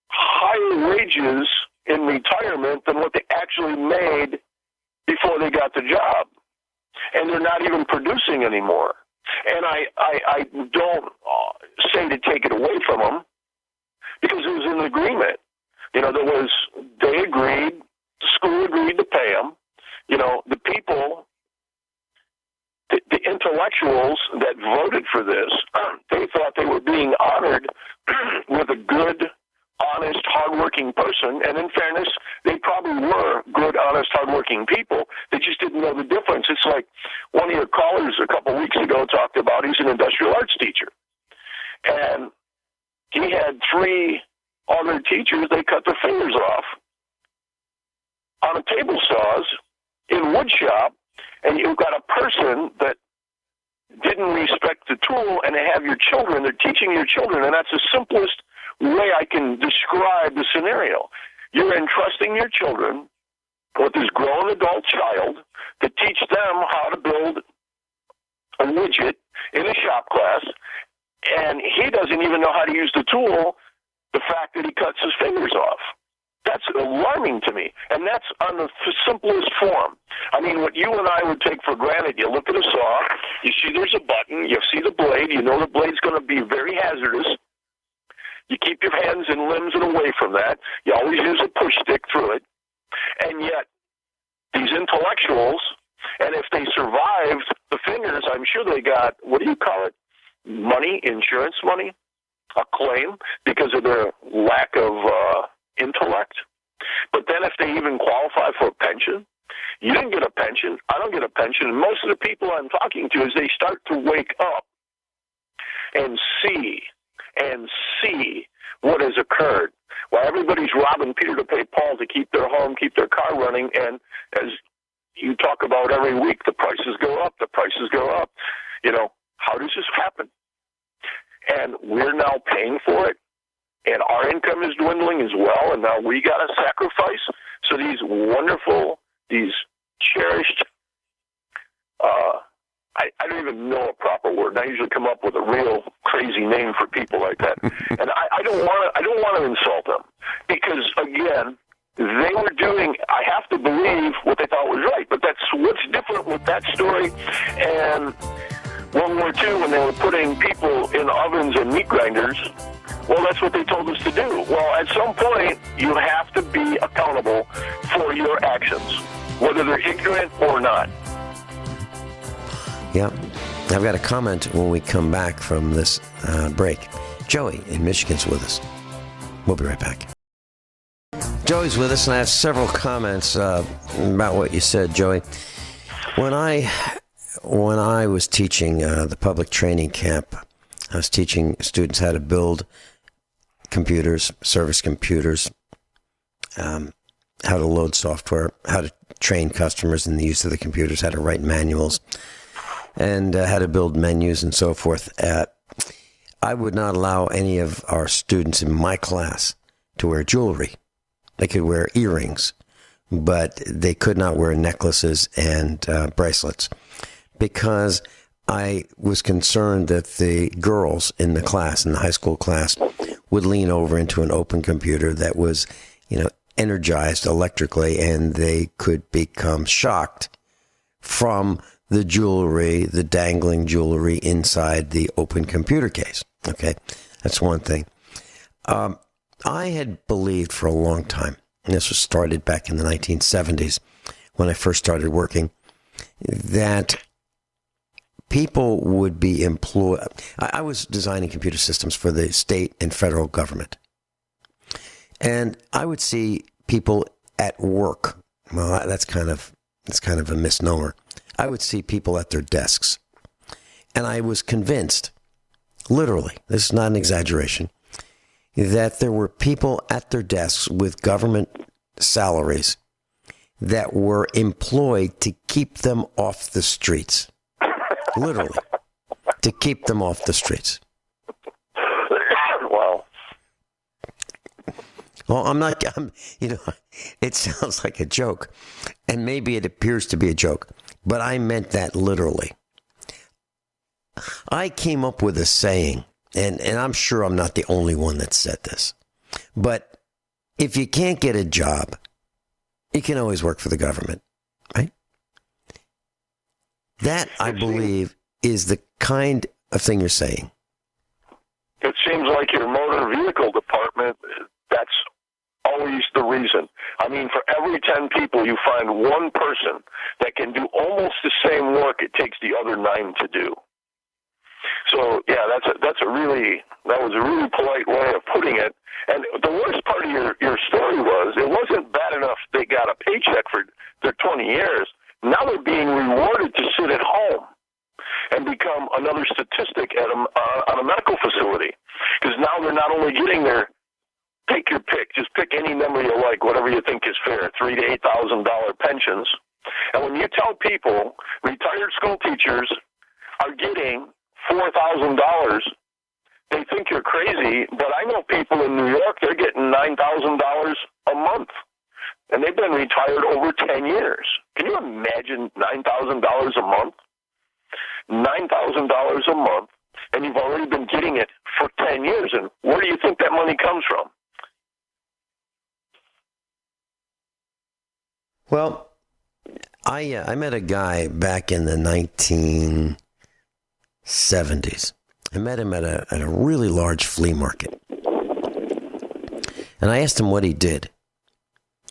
higher wages in retirement than what they actually made before they got the job. And they're not even producing anymore. And I don't say to take it away from them because it was an agreement. They agreed, the school agreed to pay them. The people, the intellectuals that voted for this, they thought they were being honored with a good, honest, hardworking person. And in fairness, they probably were good, honest, hardworking people. They just didn't know the difference. It's like one of your callers a couple of weeks ago talked about, he's an industrial arts teacher. And he had 3 other teachers, they cut their fingers off on a table saws in wood shop. And you've got a person that didn't respect the tool, and they have your children, they're teaching your children, and that's the simplest way I can describe the scenario. You're entrusting your children with this grown adult child to teach them how to build a widget in a shop class, and he doesn't even know how to use the tool, the fact that he cuts his fingers off. That's alarming to me, and that's on the simplest form. I mean, what you and I would take for granted, you look at a saw, you see there's a button, you see the blade, you know the blade's going to be very hazardous. You keep your hands and limbs away from that. You always use a push stick through it. And yet, these intellectuals, and if they survived the fingers, I'm sure they got, what do you call it, money, insurance money, a claim, because of their lack of intellect. But then if they even qualify for a pension, you didn't get a pension, I don't get a pension. And most of the people I'm talking to, as they start to wake up and see what has occurred, while everybody's robbing Peter to pay Paul to keep their home, keep their car running, and as you talk about every week, the prices go up, how does this happen? And we're now paying for it. And our income is dwindling as well, and now we got to sacrifice. So these wonderful, these cherished, I don't even know a proper word. I usually come up with a real crazy name for people like that. And I don't want to insult them because, again, they were doing, I have to believe what they thought was right. But that's what's different with that story and World War II when they were putting people in ovens and meat grinders. Well, that's what they told us to do. Well, at some point, you have to be accountable for your actions, whether they're ignorant or not. Yeah. I've got a comment when we come back from this break. Joey in Michigan's with us. We'll be right back. Joey's with us, and I have several comments about what you said, Joey. When I was teaching the public training camp, I was teaching students how to build computers, service computers, how to load software, how to train customers in the use of the computers, how to write manuals, and how to build menus and so forth. I would not allow any of our students in my class to wear jewelry. They could wear earrings, but they could not wear necklaces and bracelets, because I was concerned that the girls in the class, in the high school class, would lean over into an open computer that was, energized electrically, and they could become shocked from the jewelry, the dangling jewelry inside the open computer case. Okay, that's one thing. I had believed for a long time, and this was started back in the 1970s when I first started working, that people would be employed. I was designing computer systems for the state and federal government. And I would see people at work. Well, that's kind of a misnomer. I would see people at their desks. And I was convinced, literally, this is not an exaggeration, that there were people at their desks with government salaries that were employed to keep them off the streets. Literally, to keep them off the streets. Wow. Well, it sounds like a joke, and maybe it appears to be a joke, but I meant that literally. I came up with a saying, and I'm sure I'm not the only one that said this, but if you can't get a job, you can always work for the government, right? That, I believe, is the kind of thing you're saying. It seems like your motor vehicle department, that's always the reason. I mean, for every 10 people, you find one person that can do almost the same work it takes the other 9 to do. So, yeah, that was a really polite way of putting it. And the worst part of your story was, it wasn't bad enough they got a paycheck for their 20 years. Now they're being rewarded to sit at home and become another statistic at on a medical facility. Because now they're not only getting their, take your pick, just pick any number you like, whatever you think is fair, $3,000 to $8,000 pensions. And when you tell people retired school teachers are getting $4,000, they think you're crazy. But I know people in New York, they're getting $9,000 a month. And they've been retired over 10 years. Can you imagine $9,000 a month? $9,000 a month, and you've already been getting it for 10 years. And where do you think that money comes from? Well, I met a guy back in the 1970s. I met him at a really large flea market. And I asked him what he did.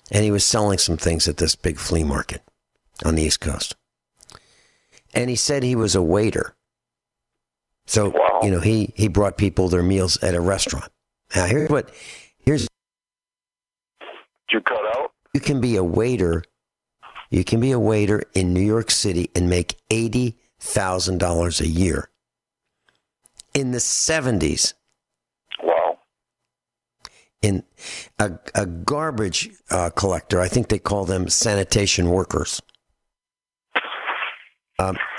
And he was selling some things at this big flea market on the East Coast. And he said he was a waiter. So, wow. He brought people their meals at a restaurant. Now, here's Did you cut out? You can be a waiter. You can be a waiter in New York City and make $80,000 a year. In the 70s. Wow. In a garbage collector, I think they call them sanitation workers.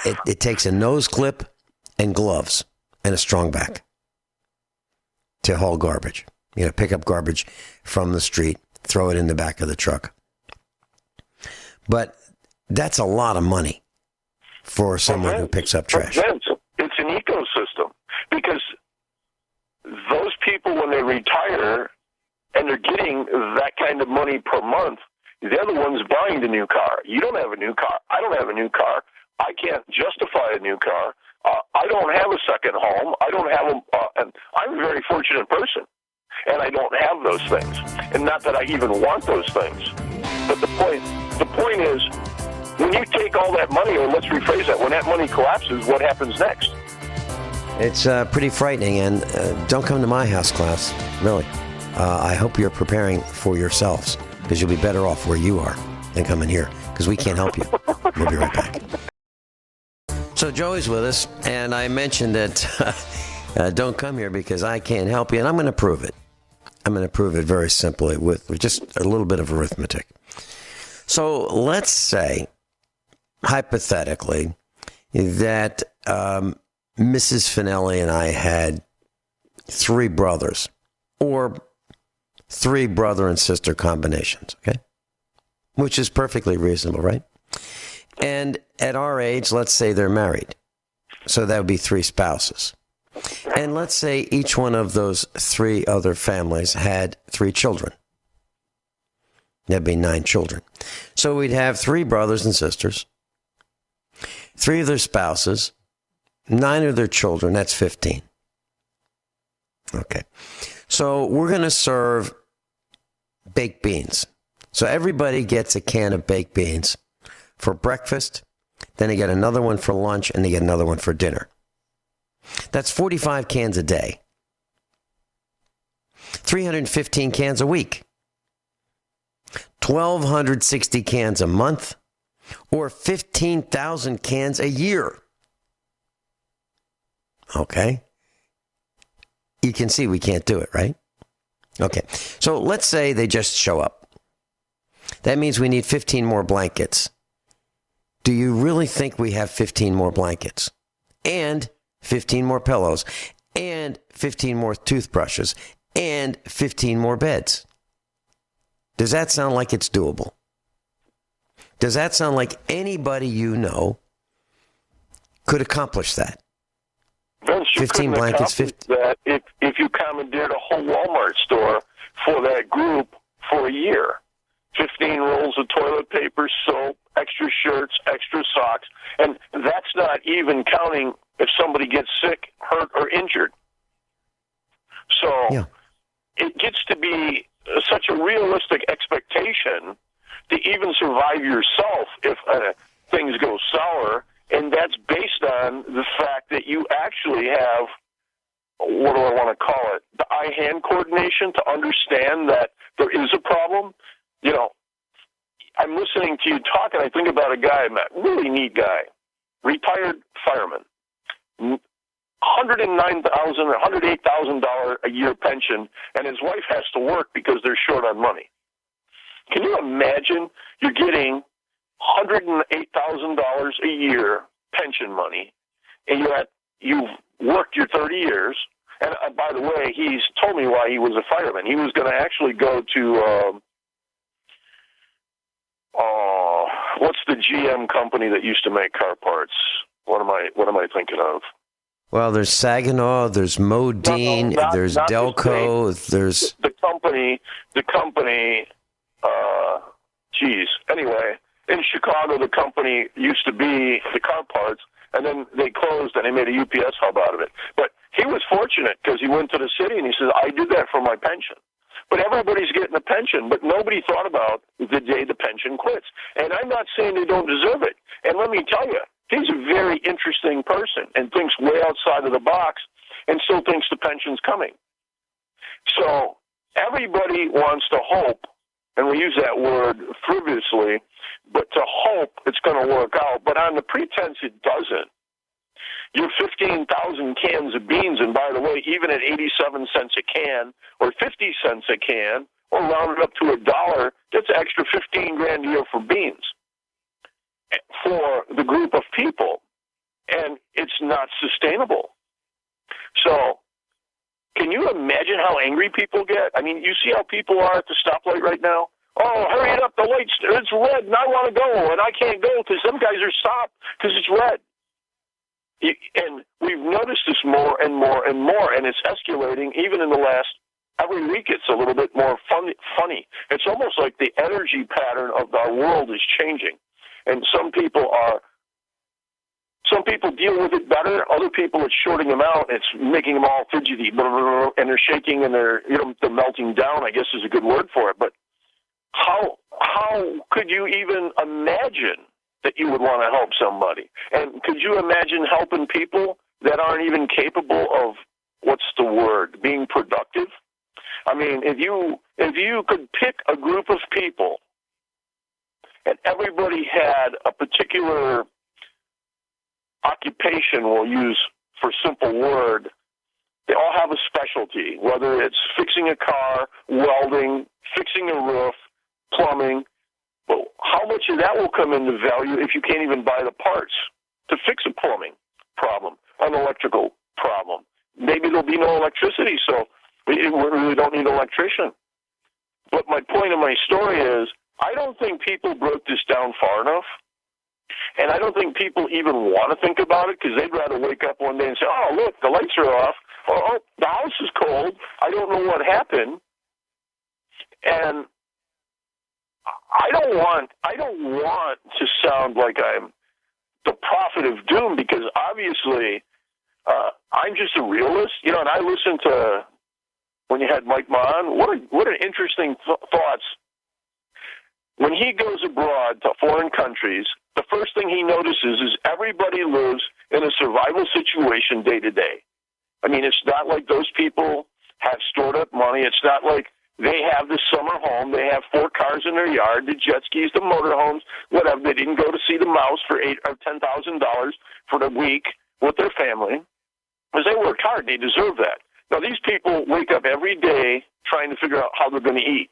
It takes a nose clip and gloves and a strong back to haul garbage. Pick up garbage from the street, throw it in the back of the truck. But that's a lot of money for someone who picks up trash. It's an ecosystem, because those people, when they retire and they're getting that kind of money per month, they're the ones buying the new car. You don't have a new car. I don't have a new car. I can't justify a new car. I don't have a second home. I don't have and I'm a very fortunate person, and I don't have those things. And not that I even want those things. But the point is, when you take all that money, or let's rephrase that, when that money collapses, what happens next? It's pretty frightening, and don't come to my house, class. Really. I hope you're preparing for yourselves, because you'll be better off where you are than coming here, because we can't help you. We'll be right back. So Joey's with us, and I mentioned that don't come here because I can't help you, and I'm going to prove it. I'm going to prove it very simply with just a little bit of arithmetic. So let's say, hypothetically, that Mrs. Finelli and I had 3 brothers, or 3 brother and sister combinations, okay? Which is perfectly reasonable, right? And at our age, let's say they're married. So that would be 3 spouses. And let's say each one of those 3 other families had 3 children. That'd be 9 children. So we'd have 3 brothers and sisters, 3 of their spouses, 9 of their children. That's 15. Okay. So we're going to serve baked beans. So everybody gets a can of baked beans for breakfast. Then they get another one for lunch, and they get another one for dinner. That's 45 cans a day. 315 cans a week. 1,260 cans a month, or 15,000 cans a year. Okay. You can see we can't do it, right? Okay. So let's say they just show up. That means we need 15 more blankets. Do you really think we have 15 more blankets? And 15 more pillows, and 15 more toothbrushes, and 15 more beds? Does that sound like it's doable? Does that sound like anybody you know could accomplish that? Vince, 15 blankets, 50. That if you commandeered a whole Walmart store for that group for a year, 15 rolls of toilet paper, soap, extra shirts, extra socks, and that's not even counting if somebody gets sick, hurt, or injured. So It gets to be such a realistic expectation to even survive yourself if things go sour, and that's based on the fact that you actually have, what do I want to call it, the eye-hand coordination to understand that there is a problem. You know, I'm listening to you talk, and I think about a guy I met, really neat guy, retired fireman, $109,000 or $108,000 a year pension, and his wife has to work because they're short on money. Can you imagine you're getting $108,000 a year pension money, and you've worked your 30 years, and by the way, he's told me why he was a fireman. He was going to actually go to, what's the GM company that used to make car parts? What am I thinking of? Well, there's Saginaw, there's Modine, there's Delco, there's the company. Anyway, in Chicago, the company used to be the car parts, and then they closed and they made a UPS hub out of it. But he was fortunate because he went to the city and he says, "I did that for my pension." But everybody's getting a pension, but nobody thought about the day the pension quits. And I'm not saying they don't deserve it. And let me tell you, he's a very interesting person and thinks way outside of the box and still thinks the pension's coming. So everybody wants to hope, and we use that word frivolously, but to hope it's going to work out. But on the pretense it doesn't, your 15,000 cans of beans, and by the way, even at 87 cents a can or 50 cents a can, or round it up to $1, that's extra 15 grand a year for beans for the group of people, and it's not sustainable. So can you imagine how angry people get? I mean, you see how people are at the stoplight right now? Oh, hurry it up, the light's, it's red, and I want to go, and I can't go because some guys are stopped because it's red. And we've noticed this more and more and more, and it's escalating even in the last, every week it's a little bit more funny. It's almost like the energy pattern of our world is changing. And some people deal with it better. Other people, it's shorting them out. It's making them all fidgety, and they're shaking and they're melting down, I guess is a good word for it. But how could you even imagine that you would want to help somebody. And could you imagine helping people that aren't even capable of, what's the word, being productive? I mean, if you could pick a group of people and everybody had a particular occupation, we'll use for simple word, they all have a specialty, whether it's fixing a car, welding, fixing a roof, plumbing. Well, how much of that will come into value if you can't even buy the parts to fix a plumbing problem, an electrical problem? Maybe there'll be no electricity, so we really don't need an electrician. But my point of my story is, I don't think people broke this down far enough, and I don't think people even want to think about it, because they'd rather wake up one day and say, oh, look, the lights are off, or oh, the house is cold, I don't know what happened. And I don't want to sound like I'm the prophet of doom, because obviously I'm just a realist, and I listened to when you had Mike Mon. What an interesting thoughts. When he goes abroad to foreign countries, the first thing he notices is everybody lives in a survival situation day to day. I mean, it's not like those people have stored up money. It's not like they have the summer home. They have 4 cars in their yard, the jet skis, the motorhomes, whatever. They didn't go to see the mouse for $8,000 or $10,000 for the week with their family, because they worked hard. They deserve that. Now, these people wake up every day trying to figure out how they're going to eat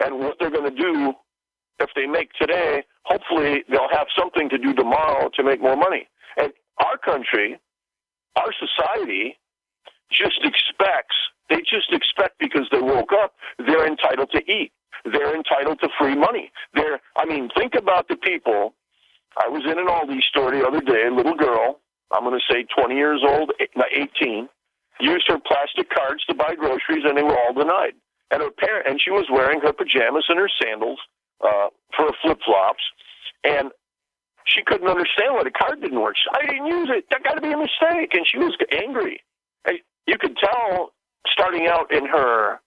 and what they're going to do. If they make today, hopefully they'll have something to do tomorrow to make more money. And our country, our society, they just expect because they woke up, they're entitled to eat. They're entitled to free money. Think about the people. I was in an Aldi store the other day, a little girl, I'm going to say 20 years old, 18, used her plastic cards to buy groceries, and they were all denied. And and she was wearing her pajamas and her sandals for her flip-flops, and she couldn't understand why the card didn't work. I didn't use it. That got to be a mistake. And she was angry. And you could tell, starting out in her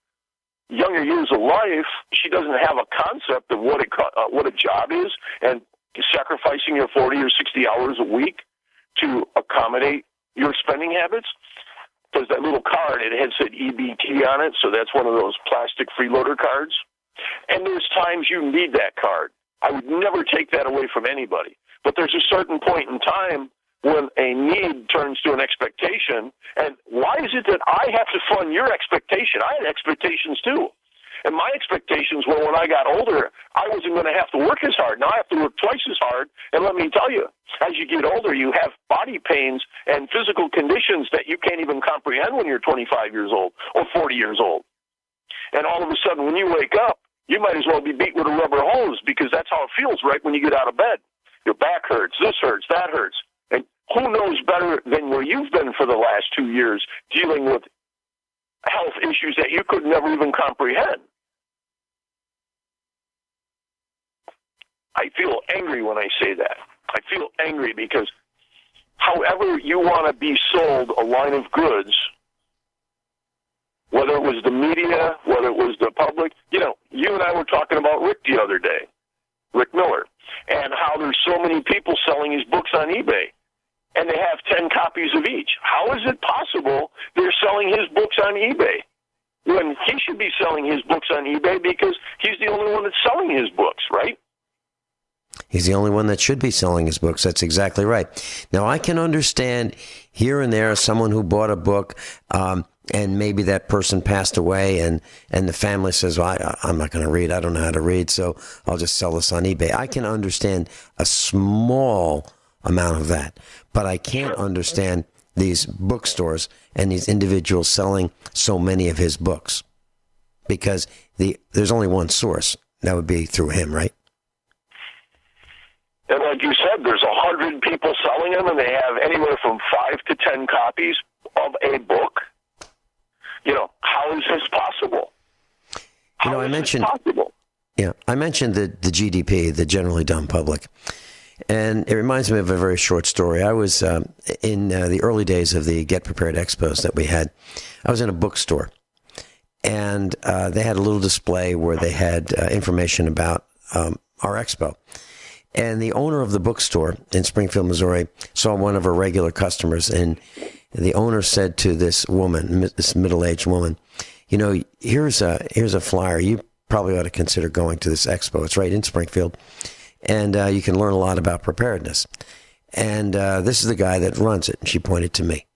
younger years of life, she doesn't have a concept of what a job is, and sacrificing your 40 or 60 hours a week to accommodate your spending habits. Because that little card, it had said EBT on it, so that's one of those plastic freeloader cards. And there's times you need that card. I would never take that away from anybody. But there's a certain point in time when a need turns to an expectation. And why is it that I have to fund your expectation? I had expectations too. And my expectations were, when I got older, I wasn't going to have to work as hard. Now I have to work twice as hard. And let me tell you, as you get older, you have body pains and physical conditions that you can't even comprehend when you're 25 years old or 40 years old. And all of a sudden, when you wake up, you might as well be beat with a rubber hose, because that's how it feels right when you get out of bed. Your back hurts, this hurts, that hurts. And who knows better than where you've been for the last 2 years dealing with health issues that you could never even comprehend. I feel angry when I say that. I feel angry because however you want to be sold a line of goods, whether it was the media, whether it was the public, you and I were talking about Rick the other day, Rick Miller, and how there's so many people selling his books on eBay, and they have 10 copies of each. How is it possible they're selling his books on eBay when he should be selling his books on eBay, because he's the only one that's selling his books, right? He's the only one that should be selling his books. That's exactly right. Now, I can understand here and there someone who bought a book and maybe that person passed away and the family says, well, I'm not going to read. I don't know how to read, so I'll just sell this on eBay. I can understand a small amount of that, but I can't understand these bookstores and these individuals selling so many of his books, because there's only one source. That would be through him, right? And like you said, there's 100 people selling them, and they have anywhere from 5 to 10 copies of a book. How is this possible? I mentioned the GDP, the generally dumb public. And it reminds me of a very short story. I was in the early days of the Get Prepared Expos that we had. I was in a bookstore, and they had a little display where they had information about our expo. And the owner of the bookstore in Springfield, Missouri, saw one of her regular customers, and the owner said to this woman, this middle-aged woman, you know, here's a flyer. You probably ought to consider going to this expo. It's right in Springfield, and you can learn a lot about preparedness. And this is the guy that runs it. And she pointed to me.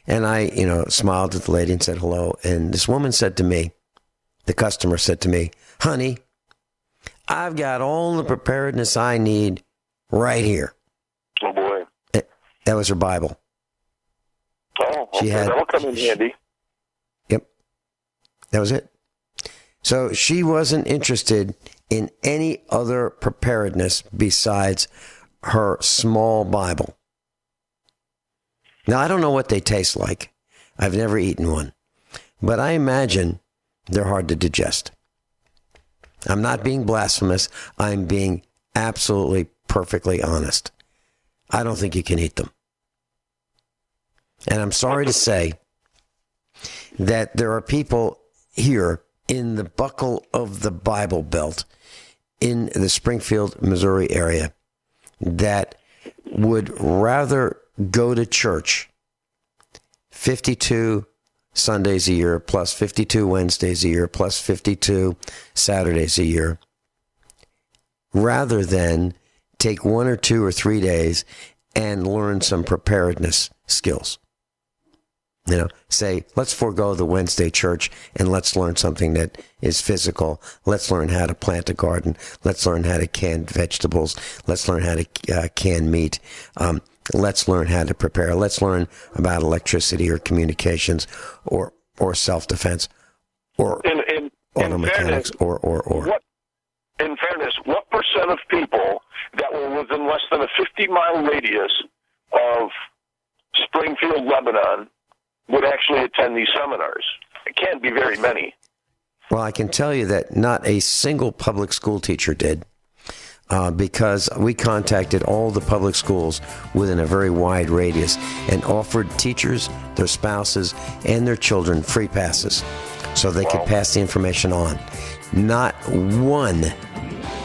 And I, smiled at the lady and said hello. And this woman said to me, the customer said to me, honey, I've got all the preparedness I need right here. Oh, boy. That was her Bible. Oh, okay. That'll come in handy. Yep. That was it. So she wasn't interested in any other preparedness besides her small Bible. Now, I don't know what they taste like. I've never eaten one. But I imagine they're hard to digest. I'm not being blasphemous. I'm being absolutely perfectly honest. I don't think you can eat them. And I'm sorry to say that there are people here in the buckle of the Bible Belt in the Springfield, Missouri area that would rather go to church 52 Sundays a year, plus 52 Wednesdays a year, plus 52 Saturdays a year, rather than take 1 or 2 or 3 days and learn some preparedness skills. Say, let's forego the Wednesday church and let's learn something that is physical. Let's learn how to plant a garden. Let's learn how to can vegetables. Let's learn how to can meat. Let's learn how to prepare. Let's learn about electricity or communications or self-defense or auto mechanics or. In fairness, what % of people that were within less than a 50-mile radius of Springfield, Lebanon, would actually attend these seminars? It can't be very many. Well, I can tell you that not a single public school teacher did. Because we contacted all the public schools within a very wide radius and offered teachers, their spouses, and their children free passes so they could pass the information on. Not one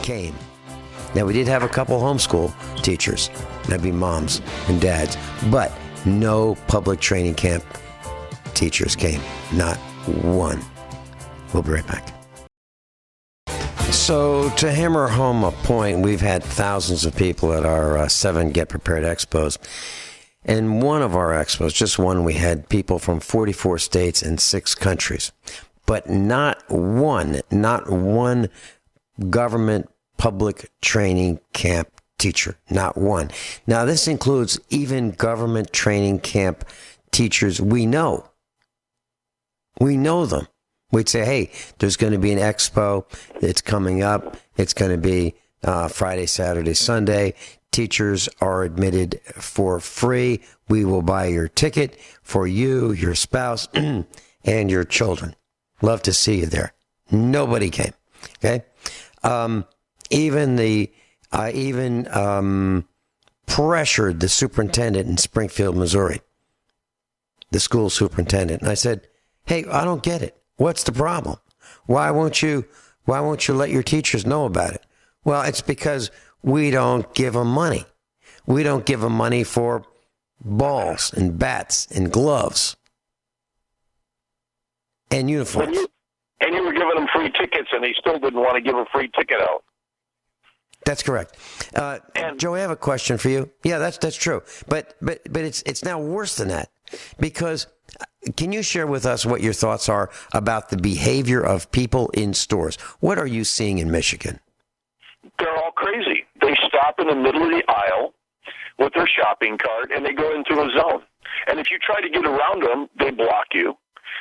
came. Now, we did have a couple homeschool teachers. That'd be moms and dads. But no public training camp teachers came. Not one. We'll be right back. So to hammer home a point, we've had thousands of people at our 7 Get Prepared Expos. And one of our expos, just one, we had people from 44 states and 6 countries. But not one government public training camp teacher. Not one. Now, this includes even government training camp teachers we know. We know them. We'd say, hey, there's going to be an expo. It's coming up. It's going to be Friday, Saturday, Sunday. Teachers are admitted for free. We will buy your ticket for you, your spouse, and your children. Love to see you there. Nobody came. Okay. Even pressured the superintendent in Springfield, Missouri, the school superintendent. And I said, hey, I don't get it. What's the problem? Why won't you let your teachers know about it? Well, it's because we don't give them money. We don't give them money for balls and bats and gloves and uniforms. And you were giving them free tickets, and they still didn't want to give a free ticket out. That's correct. Joe, I have a question for you. Yeah, that's true. But it's now worse than that, because can you share with us what your thoughts are about the behavior of people in stores? What are you seeing in Michigan? They're all crazy. They stop in the middle of the aisle with their shopping cart, and they go into a zone. And if you try to get around them, they block you.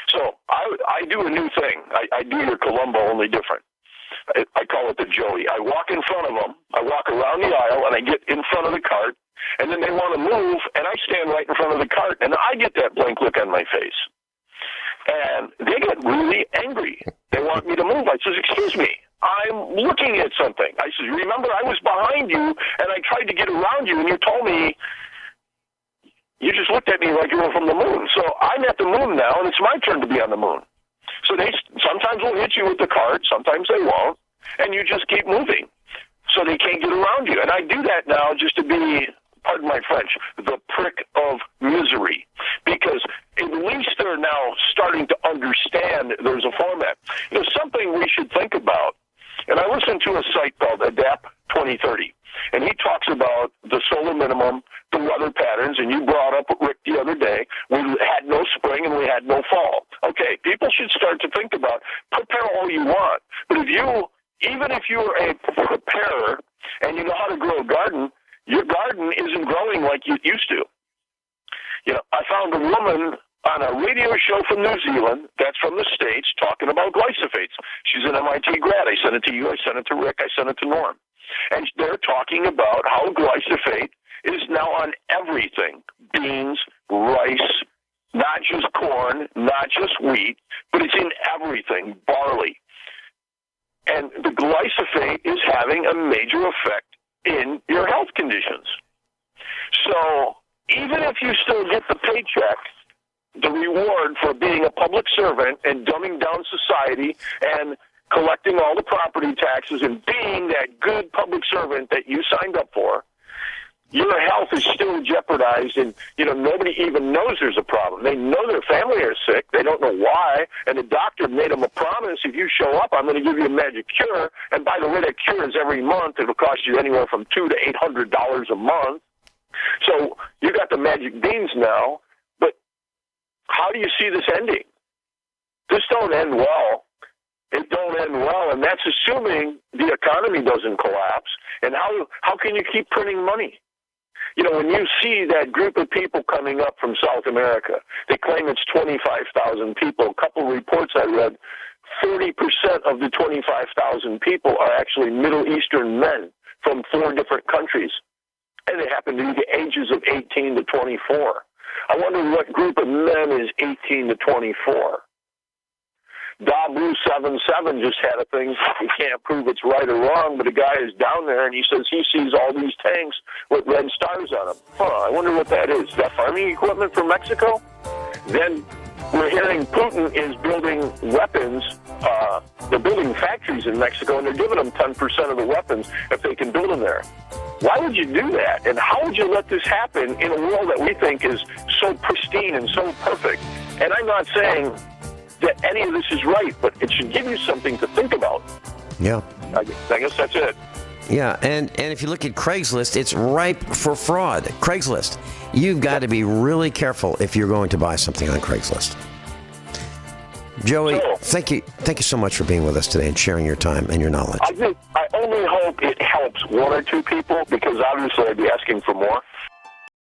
So I do a new thing. I do your Columbo, only different. I call it the Joey. I walk in front of them. I walk around the aisle, and I get in front of the cart. And then they want to move, and I stand right in front of the cart, and I get that blank look on my face. And they get really angry. They want me to move. I says, excuse me, I'm looking at something. I says, remember, I was behind you, and I tried to get around you, and you told me, you just looked at me like you were from the moon. So I'm at the moon now, and it's my turn to be on the moon. So they sometimes will hit you with the cart, sometimes they won't, and you just keep moving. so they can't get around you. And I do that now just to be, pardon my French, the prick of misery, because at least they're now starting to understand there's a format. Something we should think about, and I listened to a site called Adapt 2030, and he talks about the solar minimum, the weather patterns, and you brought up Rick the other day, we had no spring and we had no fall. Okay, people should start to think about, prepare all you want, but even if you're a preparer and you know how to grow a garden, your garden isn't growing like you used to. I found a woman on a radio show from New Zealand, that's from the States, talking about glyphosates. She's an MIT grad. I sent it to you, I sent it to Rick, I sent it to Norm. And they're talking about how glyphosate is now on everything. Beans, rice, not just corn, not just wheat, but it's in everything, barley. And the glyphosate is having a major effect in your health conditions. So even if you still get the paycheck, the reward for being a public servant and dumbing down society and collecting all the property taxes and being that good public servant that you signed up for, your health is still jeopardized, and nobody even knows there's a problem. They know their family are sick. They don't know why, and the doctor made them a promise. If you show up, I'm going to give you a magic cure. And by the way, that cure is every month. It'll cost you anywhere from $200 to $800 a month. So you got the magic beans now, but how do you see this ending? This don't end well. It don't end well, and that's assuming the economy doesn't collapse. And how can you keep printing money? When you see that group of people coming up from South America, they claim it's 25,000 people. A couple of reports I read, 40% of the 25,000 people are actually Middle Eastern men from 4 different countries. And they happen to be the ages of 18 to 24. I wonder what group of men is 18 to 24. Dabu77 just had a thing. He can't prove it's right or wrong, but a guy is down there, and he says he sees all these tanks with red stars on them. I wonder what that is. Is that farming equipment from Mexico? Then we're hearing Putin is building weapons. They're building factories in Mexico, and they're giving them 10% of the weapons if they can build them there. Why would you do that? And how would you let this happen in a world that we think is so pristine and so perfect? And I'm not saying that any of this is right, but it should give you something to think about. Yeah. I guess that's it. Yeah, and if you look at Craigslist, it's ripe for fraud. Craigslist. You've got to be really careful if you're going to buy something on Craigslist. Joey, thank you so much for being with us today and sharing your time and your knowledge. I only hope it helps 1 or 2 people, because obviously I'd be asking for more.